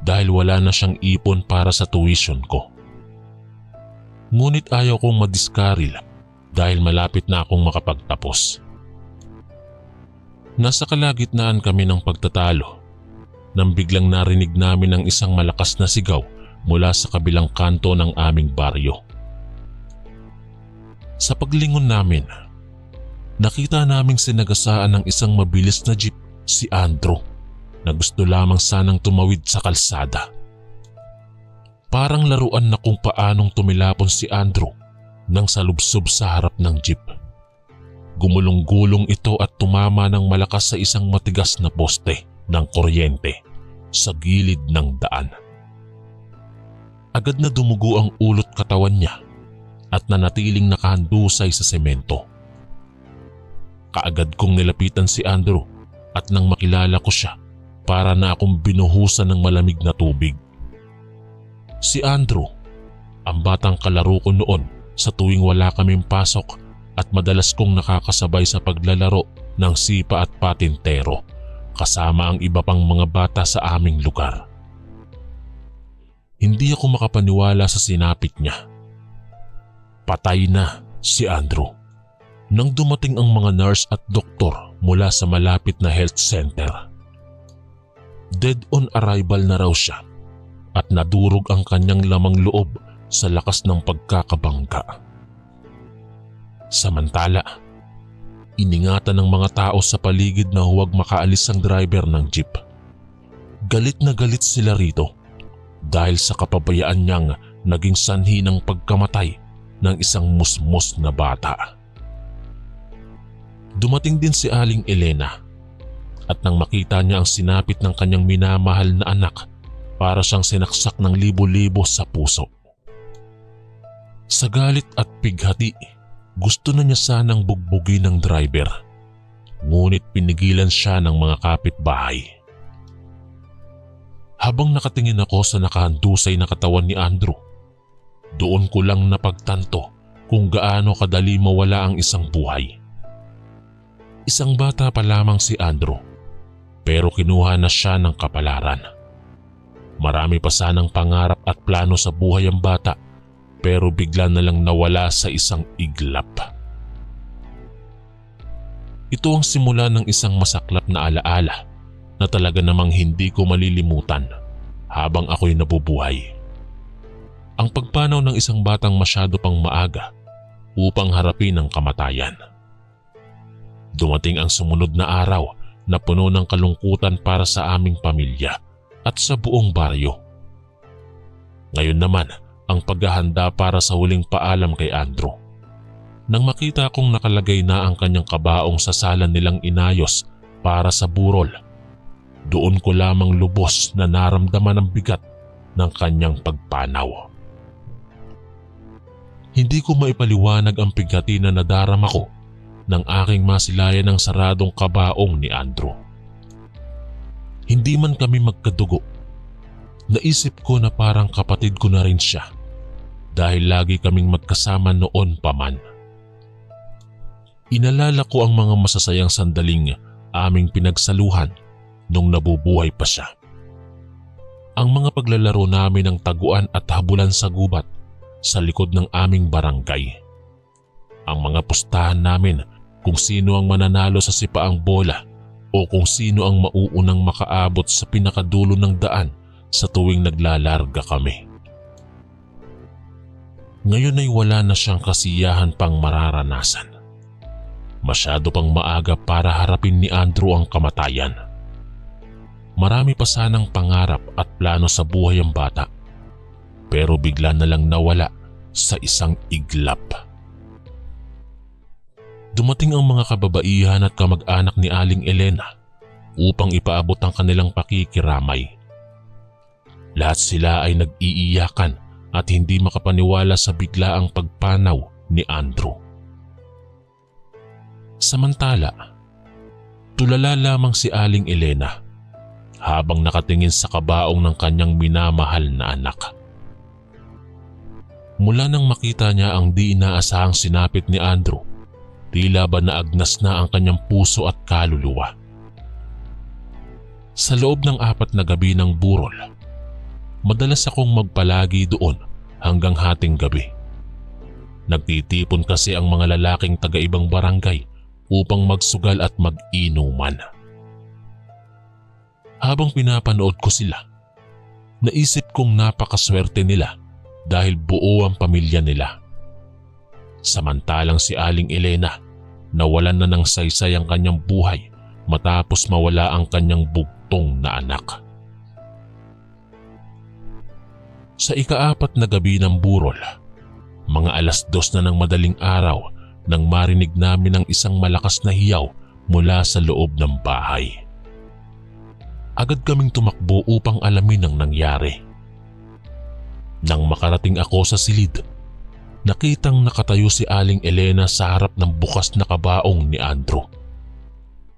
dahil wala na siyang ipon para sa tuition ko. Ngunit ayaw kong madiskaril dahil malapit na akong makapagtapos. Nasa kalagitnaan kami ng pagtatalo nang biglang narinig namin ang isang malakas na sigaw mula sa kabilang kanto ng aming baryo. Sa paglingon namin, nakita naming sinagasaan ng isang mabilis na jeep si Andrew na gusto lamang sanang tumawid sa kalsada. Parang laruan na kung paanong tumilapon si Andrew nang salubsob sa harap ng jeep. Gumulong-gulong ito at tumama ng malakas sa isang matigas na poste ng kuryente sa gilid ng daan. Agad na dumugo ang ulot katawan niya at nanatiling nakahandusay sa semento. Kaagad kong nilapitan si Andrew at nang makilala ko siya, para na akong binuhusan ng malamig na tubig. Si Andrew, ang batang kalaro ko noon sa tuwing wala kaming pasok at madalas kong nakakasabay sa paglalaro ng sipa at patintero kasama ang iba pang mga bata sa aming lugar. Hindi ako makapaniwala sa sinapit niya. Patay na si Andrew nang dumating ang mga nurse at doktor mula sa malapit na health center. Dead on arrival na raw siya at nadurog ang kanyang lamang loob sa lakas ng pagkakabangga. Samantala, iningatan ng mga tao sa paligid na huwag makaalis ang driver ng jeep. Galit na galit sila rito dahil sa kapabayaan niyang naging sanhi ng pagkamatay ng isang musmos na bata. Dumating din si Aling Elena at nang makita niya ang sinapit ng kanyang minamahal na anak, para siyang sinaksak ng libo-libo sa puso. Sa galit at pighati, gusto na niya sanang bugbugin ng driver, ngunit pinigilan siya ng mga kapitbahay. Habang nakatingin ako sa nakahandusay na katawan ni Andrew, doon ko lang napagtanto kung gaano kadali mawala ang isang buhay. Isang bata pa lamang si Andrew, pero kinuha na siya ng kapalaran. Marami pa sanang pangarap at plano sa buhay ang bata, pero bigla na lang nawala sa isang iglap. Ito ang simula ng isang masaklap na alaala na talaga namang hindi ko malilimutan habang ako'y nabubuhay. Ang pagpanaw ng isang batang masyado pang maaga upang harapin ang kamatayan. Dumating ang sumunod na araw na puno ng kalungkutan para sa aming pamilya at sa buong baryo. Ngayon naman ang paghahanda para sa huling paalam kay Andrew. Nang makita kong nakalagay na ang kanyang kabaong sa sala nilang inayos para sa burol, doon ko lamang lubos na naramdaman ang bigat ng kanyang pagpanaw. Hindi ko maipaliwanag ang bigati na nadarama ko nang aking masilayan ng saradong kabaong ni Andrew. Hindi man kami magkadugo, naisip ko na parang kapatid ko na rin siya dahil lagi kaming magkasama noon pa man. Inalala ko ang mga masasayang sandaling aming pinagsaluhan nung nabubuhay pa siya. Ang mga paglalaro namin ng taguan at habulan sa gubat sa likod ng aming barangay. Ang mga pustahan namin kung sino ang mananalo sa sipaang bola o kung sino ang mauunang makaabot sa pinakadulo ng daan sa tuwing naglalarga kami. Ngayon ay wala na siyang kasiyahan pang mararanasan. Masyado pang maaga para harapin ni Andrew ang kamatayan. Marami pa sanang pangarap at plano sa buhay ang bata, pero bigla na lang nawala sa isang iglap. Dumating ang mga kababaihan at kamag-anak ni Aling Elena upang ipaabot ang kanilang pakikiramay. Lahat sila ay nag-iiyakan at hindi makapaniwala sa biglaang pagpanaw ni Andrew. Samantala, tulala lamang si Aling Elena habang nakatingin sa kabaong ng kanyang minamahal na anak. Mula nang makita niya ang di inaasahang sinapit ni Andrew, tila ba naagnas na ang kanyang puso at kaluluwa. Sa loob ng 4 na gabi ng burol, madalas akong magpalagi doon hanggang hating gabi. Nagtitipon kasi ang mga lalaking taga-ibang barangay upang magsugal at mag-inuman. Habang pinapanood ko sila, naisip kong napakaswerte nila dahil buo ang pamilya nila. Samantalang si Aling Elena, nawalan na ng saysay ang kanyang buhay matapos mawala ang kanyang bugtong na anak. Sa ika-4 na gabi ng burol, mga 2:00 na ng madaling araw nang marinig namin ang isang malakas na hiyaw mula sa loob ng bahay. Agad kaming tumakbo upang alamin ang nangyari. Nang makarating ako sa silid, nakitang nakatayo si Aling Elena sa harap ng bukas na kabaong ni Andrew.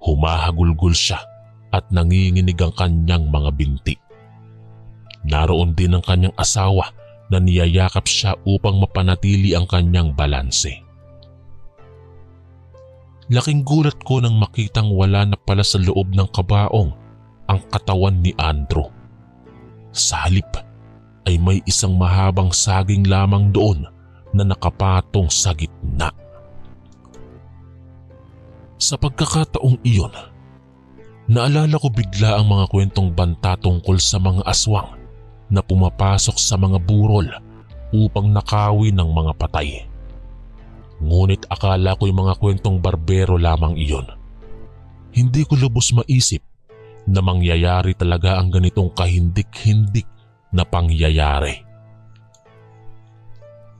Humahagulgol siya at nanginginig ang kanyang mga binti. Naroon din ang kanyang asawa na niyayakap siya upang mapanatili ang kanyang balanse. Laking gulat ko nang makitang wala na pala sa loob ng kabaong ang katawan ni Andrew. Sa halip ay may isang mahabang saging lamang doon na nakapatong sa gitna. Sa pagkakataong iyon, naalala ko bigla ang mga kwentong banta tungkol sa mga aswang na pumapasok sa mga burol upang nakawin ng mga patay. Ngunit akala ko'y mga kwentong barbero lamang iyon. Hindi ko lubos maisip na mangyayari talaga ang ganitong kahindik-hindik na pangyayari.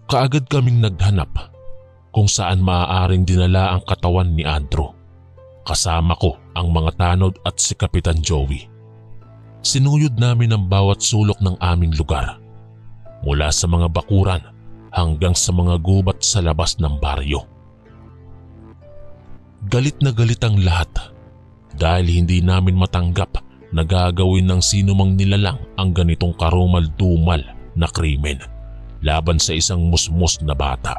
Kaagad kaming naghanap kung saan maaaring dinala ang katawan ni Andrew. Kasama ko ang mga tanod at si Kapitan Joey. Sinuyod namin ang bawat sulok ng aming lugar, mula sa mga bakuran hanggang sa mga gubat sa labas ng baryo. Galit na galit ang lahat dahil hindi namin matanggap na gagawin ng sino mang nilalang ang ganitong karumal-dumal na krimen laban sa isang musmus na bata.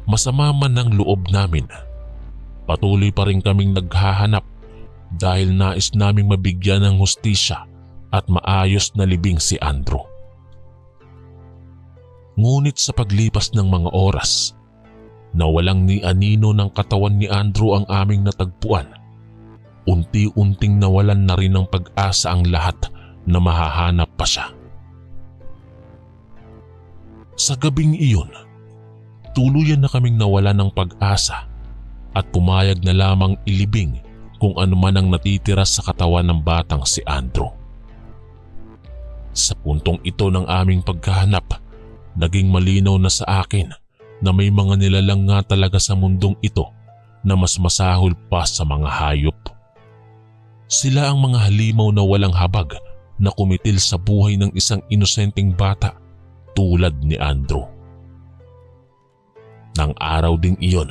Masama man ang loob namin, patuloy pa rin kaming naghahanap dahil nais naming mabigyan ng hustisya at maayos na libing si Andrew. Ngunit sa paglipas ng mga oras, na walang ni anino ng katawan ni Andrew ang aming natagpuan, unti-unting nawalan na rin ng pag-asa ang lahat na mahahanap pa siya. Sa gabing iyon, tuluyan na kaming nawala ng pag-asa at pumayag na lamang ilibing kung ano man ang natitira sa katawan ng batang si Andrew. Sa puntong ito ng aming paghahanap, naging malinaw na sa akin na may mga nilalang nga talaga sa mundong ito na mas masahol pa sa mga hayop. Sila ang mga halimaw na walang habag na kumitil sa buhay ng isang inosenteng bata tulad ni Andrew. Nang araw ding iyon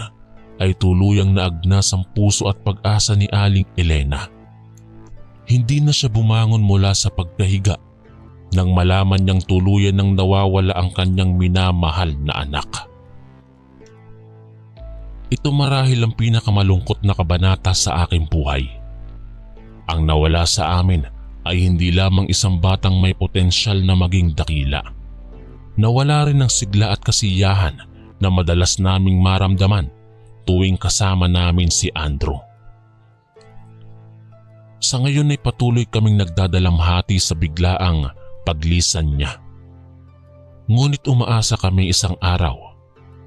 ay tuluyang naagnas ang puso at pag-asa ni Aling Elena. Hindi na siya bumangon mula sa pagkahiga nang malaman niyang tuluyan nang nawawala ang kanyang minamahal na anak. Ito marahil ang pinakamalungkot na kabanata sa aking buhay. Ang nawala sa amin ay hindi lamang isang batang may potensyal na maging dakila. Nawala rin ang sigla at kasiyahan na madalas naming maramdaman tuwing kasama namin si Andrew. Sa ngayon ay patuloy kaming nagdadalamhati sa biglaang paglisan niya. Ngunit umaasa kami isang araw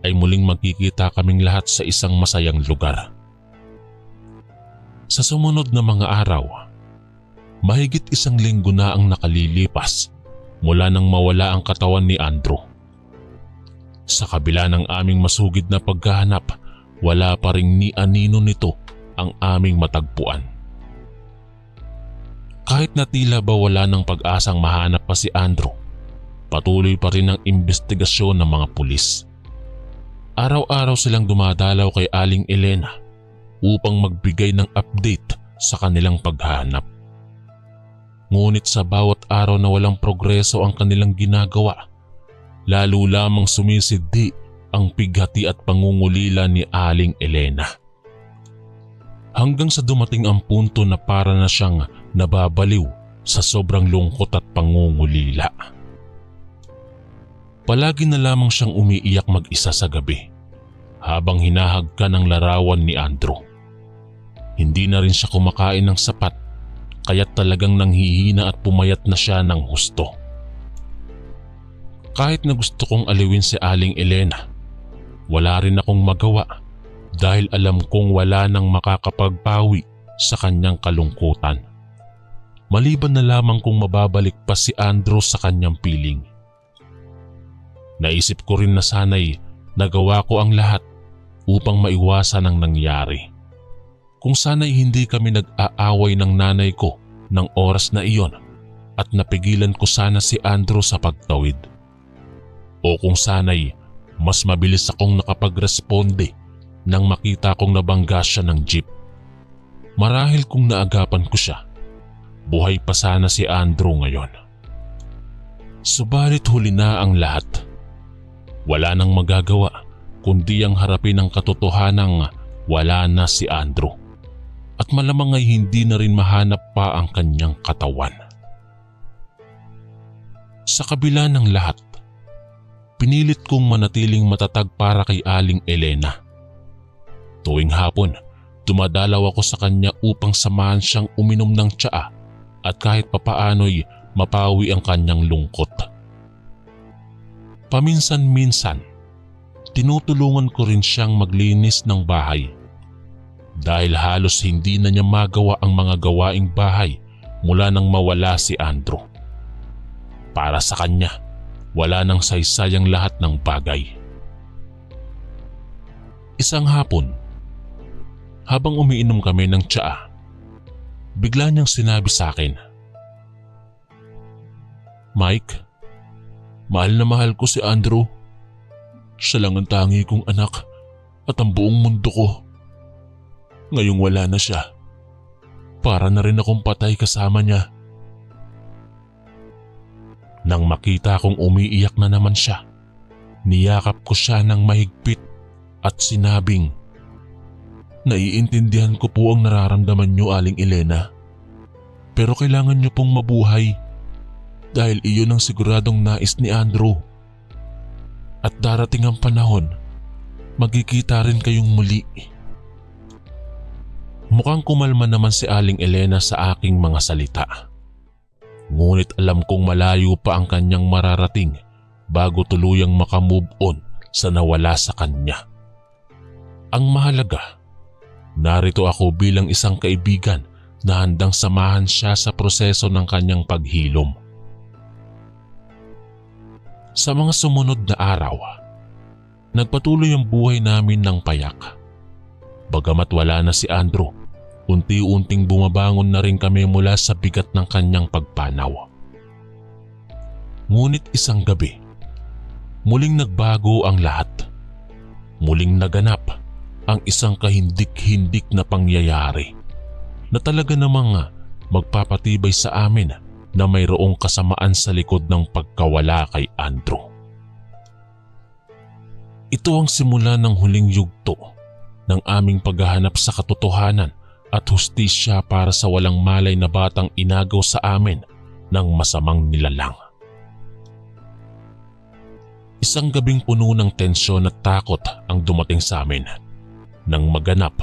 ay muling magkikita kaming lahat sa isang masayang lugar. Sa sumunod na mga araw, mahigit 1 linggo na ang nakalilipas mula nang mawala ang katawan ni Andrew. Sa kabila ng aming masugid na paghahanap, wala pa ring ni anino nito ang aming matagpuan. Kahit na tila ba wala ng pag-asang mahanap pa si Andrew, patuloy pa rin ang investigasyon ng mga pulis. Araw-araw silang dumadalaw kay Aling Elena upang magbigay ng update sa kanilang paghahanap. Ngunit sa bawat araw na walang progreso ang kanilang ginagawa, lalo lamang sumisidhi ang pighati at pangungulila ni Aling Elena. Hanggang sa dumating ang punto na para na siyang nababaliw sa sobrang lungkot at pangungulila. Palagi na lamang siyang umiiyak mag-isa sa gabi habang hinahagkan ang larawan ni Andrew. Hindi na rin siya kumakain ng sapat kaya't talagang nanghihina at pumayat na siya ng husto. Kahit na gusto kong aliwin si Aling Elena, wala rin akong magawa dahil alam kong wala nang makakapagpawi sa kanyang kalungkutan. Maliban na lamang kung mababalik pa si Andrew sa kanyang piling. Naisip ko rin na sana'y nagawa ko ang lahat upang maiwasan ang nangyari. Kung sana'y hindi kami nag-aaway ng nanay ko ng oras na iyon at napigilan ko sana si Andrew sa pagtawid. O kung sana'y mas mabilis akong nakapagresponde nang makita kong nabangga siya ng jeep. Marahil kung naagapan ko siya, buhay pa sana si Andrew ngayon. Subalit huli na ang lahat. Wala nang magagawa kundi ang harapin ang katotohanang wala na si Andrew. At malamang ay hindi na rin mahanap pa ang kanyang katawan. Sa kabila ng lahat, pinilit kong manatiling matatag para kay Aling Elena. Tuwing hapon, dumadalaw ako sa kanya upang samahan siyang uminom ng tsaa at kahit papaano'y mapawi ang kanyang lungkot. Paminsan-minsan, tinutulungan ko rin siyang maglinis ng bahay dahil halos hindi na niya magawa ang mga gawaing bahay mula nang mawala si Andrew. Para sa kanya, wala nang saysayang lahat ng bagay. Isang hapon, habang umiinom kami ng tsaa, bigla niyang sinabi sa akin, "Mike, mahal na mahal ko si Andrew. Siya lang ang tangi kong anak at ang buong mundo ko. Ngayong wala na siya, para na rin akong patay kasama niya." Nang makita kong umiiyak na naman siya, niyakap ko siya ng mahigpit at sinabing, "Naiintindihan ko po ang nararamdaman niyo, Aling Elena. Pero kailangan niyo pong mabuhay dahil iyon ang siguradong nais ni Andrew. At darating ang panahon, magkikita rin kayong muli." Mukhang kumalma naman si Aling Elena sa aking mga salita. Ngunit alam kong malayo pa ang kanyang mararating bago tuluyang makamove on sa nawala sa kanya. Ang mahalaga, narito ako bilang isang kaibigan na handang samahan siya sa proseso ng kanyang paghilom. Sa mga sumunod na araw, nagpatuloy ang buhay namin ng payak. Bagamat wala na si Andrew, unti-unting bumabangon na rin kami mula sa bigat ng kanyang pagpanaw. Ngunit isang gabi, muling nagbago ang lahat. Muling naganap ang isang kahindik-hindik na pangyayari na talaga namang magpapatibay sa amin na mayroong kasamaan sa likod ng pagkawala kay Andrew. Ito ang simula ng huling yugto ng aming paghahanap sa katotohanan at hustisya para sa walang malay na batang inagaw sa amin ng masamang nilalang. Isang gabing puno ng tensyon at takot ang dumating sa amin nang maganap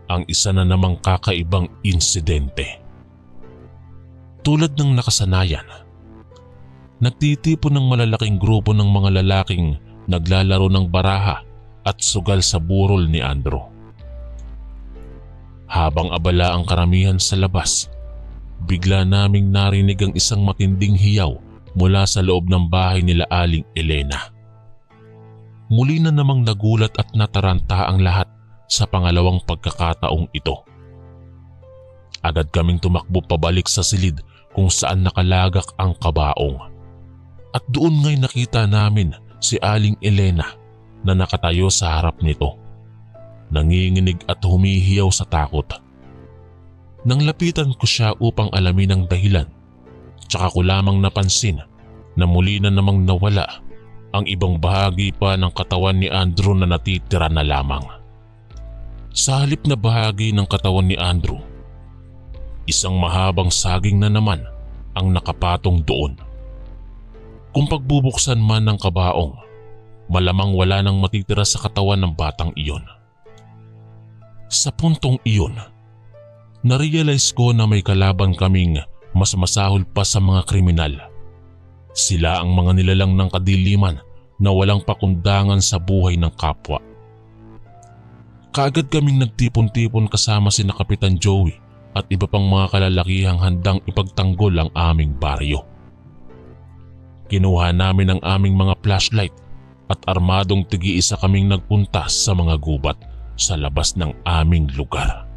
ang isa na namang kakaibang insidente. Tulad ng nakasanayan, nagtitipon ng malalaking grupo ng mga lalaking naglalaro ng baraha at sugal sa burol ni Andrew. Habang abala ang karamihan sa labas, bigla naming narinig ang isang matinding hiyaw mula sa loob ng bahay nila Aling Elena. Muli na namang nagulat at nataranta ang lahat sa pangalawang pagkakataong ito. Agad kaming tumakbo pabalik sa silid kung saan nakalagak ang kabaong. At doon nga'y nakita namin si Aling Elena na nakatayo sa harap nito. Nanginginig at humihiyaw sa takot. Nang lapitan ko siya upang alamin ang dahilan, tsaka ko lamang napansin na muli na namang nawala ang ibang bahagi pa ng katawan ni Andrew na natitira na lamang. Sa halip na bahagi ng katawan ni Andrew, isang mahabang saging na naman ang nakapatong doon. Kung pagbubuksan man ng kabaong, malamang wala nang matitira sa katawan ng batang iyon. Sa puntong iyon, narealize ko na may kalaban kaming mas masahol pa sa mga kriminal. Sila ang mga nilalang ng kadiliman na walang pakundangan sa buhay ng kapwa. Kaagad kaming nagtipon-tipon kasama si Kapitan Joey at iba pang mga kalalakihang handang ipagtanggol ang aming baryo. Kinuha namin ang aming mga flashlight at armadong tigi-isa kaming nagpunta sa mga gubat sa labas ng aming lugar.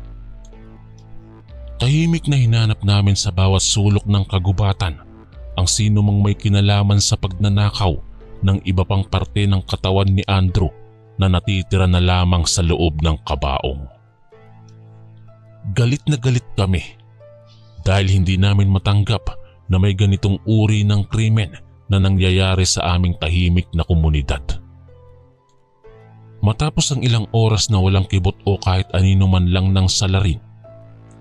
Tahimik na hinanap namin sa bawat sulok ng kagubatan ang sino mang may kinalaman sa pagnanakaw ng iba pang parte ng katawan ni Andrew na natitira na lamang sa loob ng kabaong. Galit na galit kami dahil hindi namin matanggap na may ganitong uri ng krimen na nangyayari sa aming tahimik na komunidad. Matapos ang ilang oras na walang kibot o kahit anino man lang ng salarin,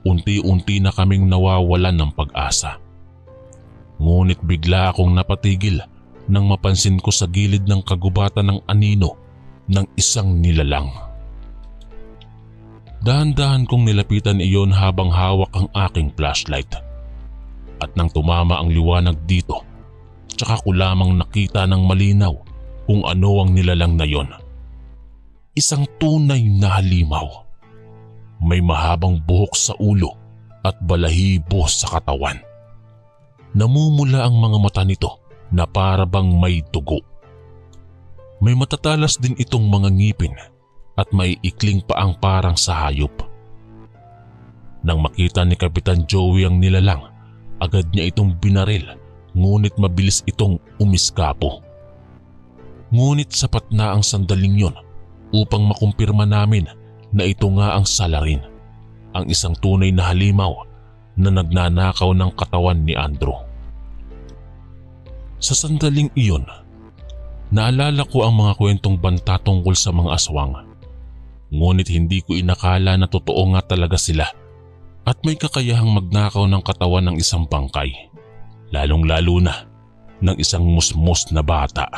unti-unti na kaming nawawalan ng pag-asa. Ngunit bigla akong napatigil nang mapansin ko sa gilid ng kagubatan ng anino ng isang nilalang. Dahan-dahan kong nilapitan iyon habang hawak ang aking flashlight. At nang tumama ang liwanag dito, tsaka ko lamang nakita ng malinaw kung ano ang nilalang na yon. Isang tunay na halimaw. May mahabang buhok sa ulo at balahibo sa katawan. Namumula ang mga mata nito na para bang may dugo. May matatalas din itong mga ngipin at may ikling paang parang sa hayop. Nang makita ni Kapitan Joey ang nilalang, agad niya itong binaril, ngunit mabilis itong umiskapo. Ngunit sapat na ang sandaling yon upang makumpirma namin na ito nga ang salarin, ang isang tunay na halimaw na nagnanakaw ng katawan ni Andrew. Sa sandaling iyon, naalala ko ang mga kwentong banta tungkol sa mga aswang. Ngunit hindi ko inakala na totoo nga talaga sila at may kakayahang magnakaw ng katawan ng isang bangkay, lalong-lalo na ng isang musmos na bata.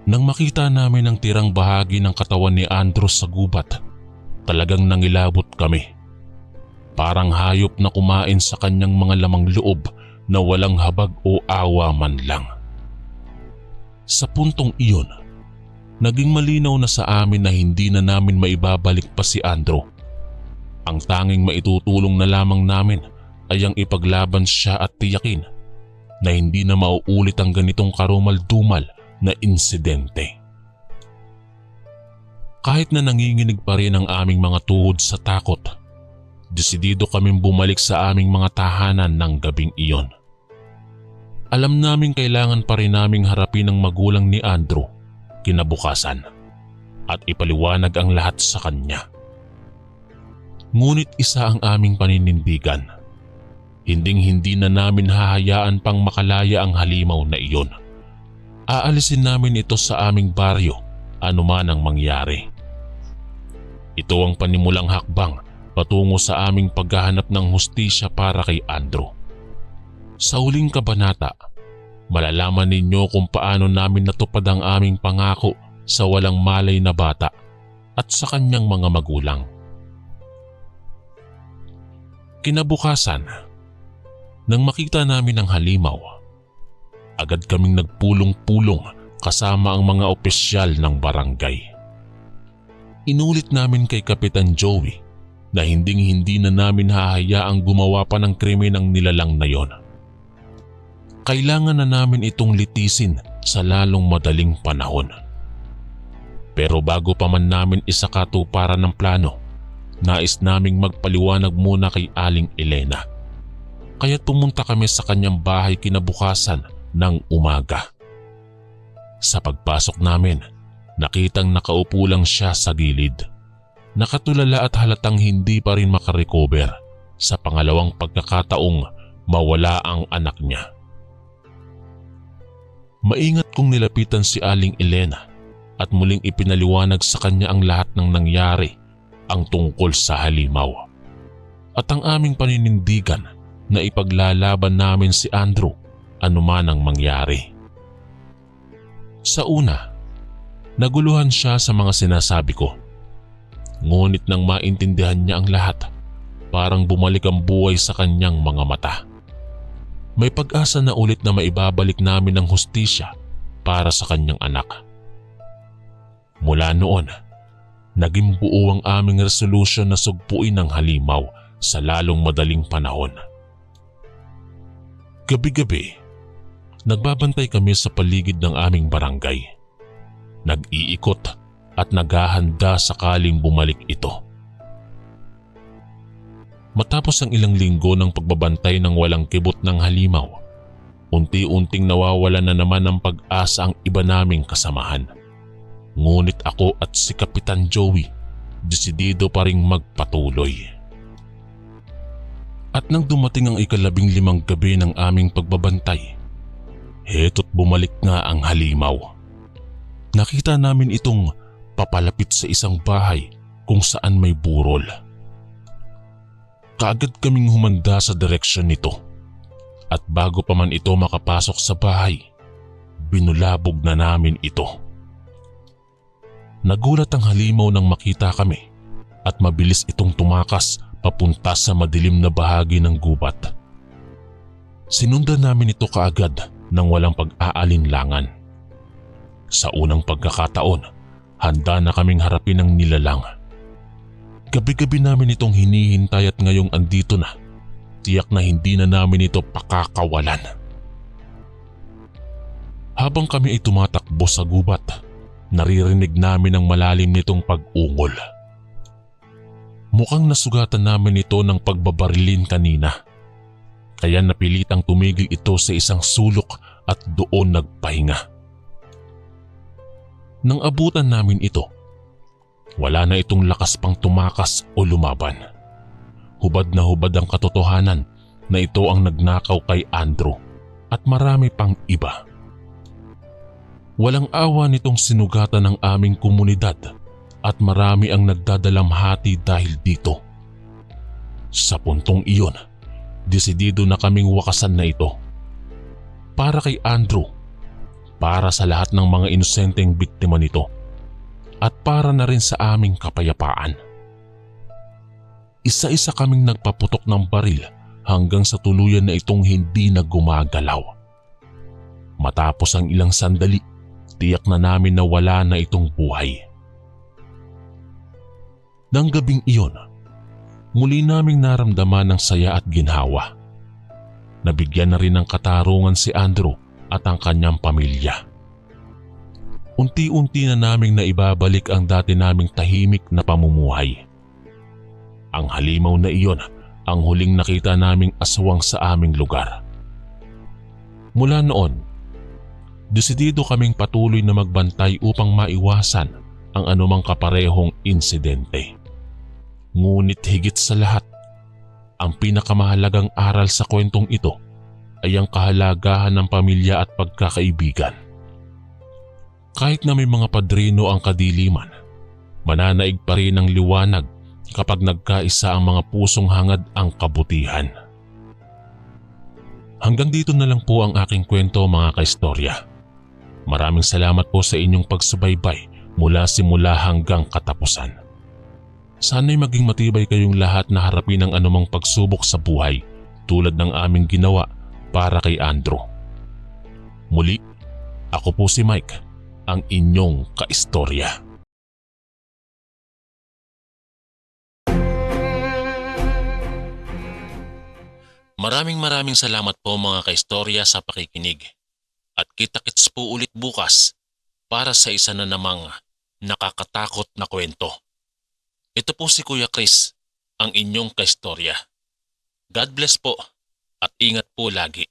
Nang makita namin ang tirang bahagi ng katawan ni Andrew sa gubat, talagang nangilabot kami. Parang hayop na kumain sa kanyang mga lamang loob na walang habag o awa man lang. Sa puntong iyon, naging malinaw na sa amin na hindi na namin maibabalik pa si Andrew. Ang tanging maitutulong na lamang namin ay ang ipaglaban siya at tiyakin na hindi na mauulit ang ganitong karumal-dumal na insidente. Kahit na nanginginig pa rin ang aming mga tuhod sa takot, desidido kaming bumalik sa aming mga tahanan ng gabing iyon. Alam naming kailangan pa rin naming harapin ang magulang ni Andrew kinabukasan at ipaliwanag ang lahat sa kanya. Ngunit isa ang aming paninindigan. Hinding-hindi na namin hahayaan pang makalaya ang halimaw na iyon. Aalisin namin ito sa aming baryo anuman ang mangyari. Ito ang panimulang hakbang patungo sa aming paghahanap ng hustisya para kay Andrew. Sa huling kabanata, malalaman ninyo kung paano namin natupad ang aming pangako sa walang malay na bata at sa kanyang mga magulang. Kinabukasan, nang makita namin ang halimaw, agad kaming nagpulong-pulong kasama ang mga opisyal ng barangay. Inulit namin kay Kapitan Joey na hinding-hindi na namin hahayaang gumawa pa ng krimen ang nilalang na yon. Kailangan na namin itong litisin sa lalong madaling panahon. Pero bago pa man namin isakatuparan ng plano, nais naming magpaliwanag muna kay Aling Elena. Kaya't pumunta kami sa kanyang bahay kinabukasan ng umaga. Sa pagpasok namin, nakitang nakaupo lang siya sa gilid. Nakatulala at halatang hindi pa rin makarecover sa pangalawang pagkakataong mawala ang anak niya. Maingat kong nilapitan si Aling Elena at muling ipinaliwanag sa kanya ang lahat ng nangyari ang tungkol sa halimaw. At ang aming paninindigan na ipaglalaban namin si Andrew anuman ang mangyari. Sa una, naguluhan siya sa mga sinasabi ko. Ngunit nang maintindihan niya ang lahat, parang bumalik ang buhay sa kanyang mga mata. May pag-asa na ulit na maibabalik namin ang hustisya para sa kanyang anak. Mula noon, naging buo ang aming resolusyon na sugpuin ang halimaw sa lalong madaling panahon. Gabi-gabi, nagbabantay kami sa paligid ng aming barangay. Nag-iikot at naghahanda sakaling bumalik ito. Matapos ang ilang linggo ng pagbabantay ng walang kibot ng halimaw, unti-unting nawawala na naman ang pag-asa ang iba naming kasamahan. Ngunit ako at si Kapitan Joey, desidido pa ring magpatuloy. At nang dumating ang 15 gabi ng aming pagbabantay, heto't bumalik nga ang halimaw. Nakita namin itong papalapit sa isang bahay kung saan may burol. Kaagad kaming humanda sa direksyon nito at bago pa man ito makapasok sa bahay, binulabog na namin ito. Nagulat ang halimaw nang makita kami at mabilis itong tumakas papunta sa madilim na bahagi ng gubat. Sinundan namin ito kaagad nang walang pag-aalinlangan. Sa unang pagkakataon, handa na kaming harapin ang nilalang. Gabi-gabi namin itong hinihintay at ngayong andito na, tiyak na hindi na namin ito pakakawalan. Habang kami ay tumatakbo sa gubat, naririnig namin ang malalim nitong pag-ungol. Mukhang nasugatan namin ito ng pagbabarilin kanina, kaya napilitang tumigil ito sa isang sulok at doon nagpahinga. Nang abutan namin ito, wala na itong lakas pang tumakas o lumaban. Hubad na hubad ang katotohanan na ito ang nagnakaw kay Andrew at marami pang iba. Walang awa nitong sinugatan ng aming komunidad at marami ang nagdadalamhati dahil dito. Sa puntong iyon, desidido na kaming wakasan na ito. Para kay Andrew, para sa lahat ng mga inosenteng biktima nito, at para na rin sa aming kapayapaan. Isa-isa kaming nagpaputok ng baril hanggang sa tuluyan na itong hindi na gumagalaw. Matapos ang ilang sandali, tiyak na namin na wala na itong buhay. Nang gabing iyon, muli naming naramdaman ng saya at ginhawa. Nabigyan na rin ng katarungan si Andrew at ang kanyang pamilya. Unti-unti na naming naibabalik ang dati naming tahimik na pamumuhay. Ang halimaw na iyon ang huling nakita naming aswang sa aming lugar. Mula noon, desidido kaming patuloy na magbantay upang maiwasan ang anumang kaparehong insidente. Ngunit higit sa lahat, ang pinakamahalagang aral sa kwentong ito ay ang kahalagahan ng pamilya at pagkakaibigan. Kahit na may mga padrino ang kadiliman, mananaig pa rin ang liwanag kapag nagkaisa ang mga pusong hangad ang kabutihan. Hanggang dito na lang po ang aking kwento mga kaistorya. Maraming salamat po sa inyong pagsubaybay mula simula hanggang katapusan. Sana'y maging matibay kayong lahat na harapin ang anumang pagsubok sa buhay tulad ng aming ginawa para kay Andrew. Muli, ako po si Mike, ang inyong kaistorya. Maraming salamat po mga kaistorya sa pakikinig. At kita-kits po ulit bukas para sa isa na namang nakakatakot na kwento. Ito po si Kuya Chris, ang inyong kaistorya. God bless po at ingat po lagi.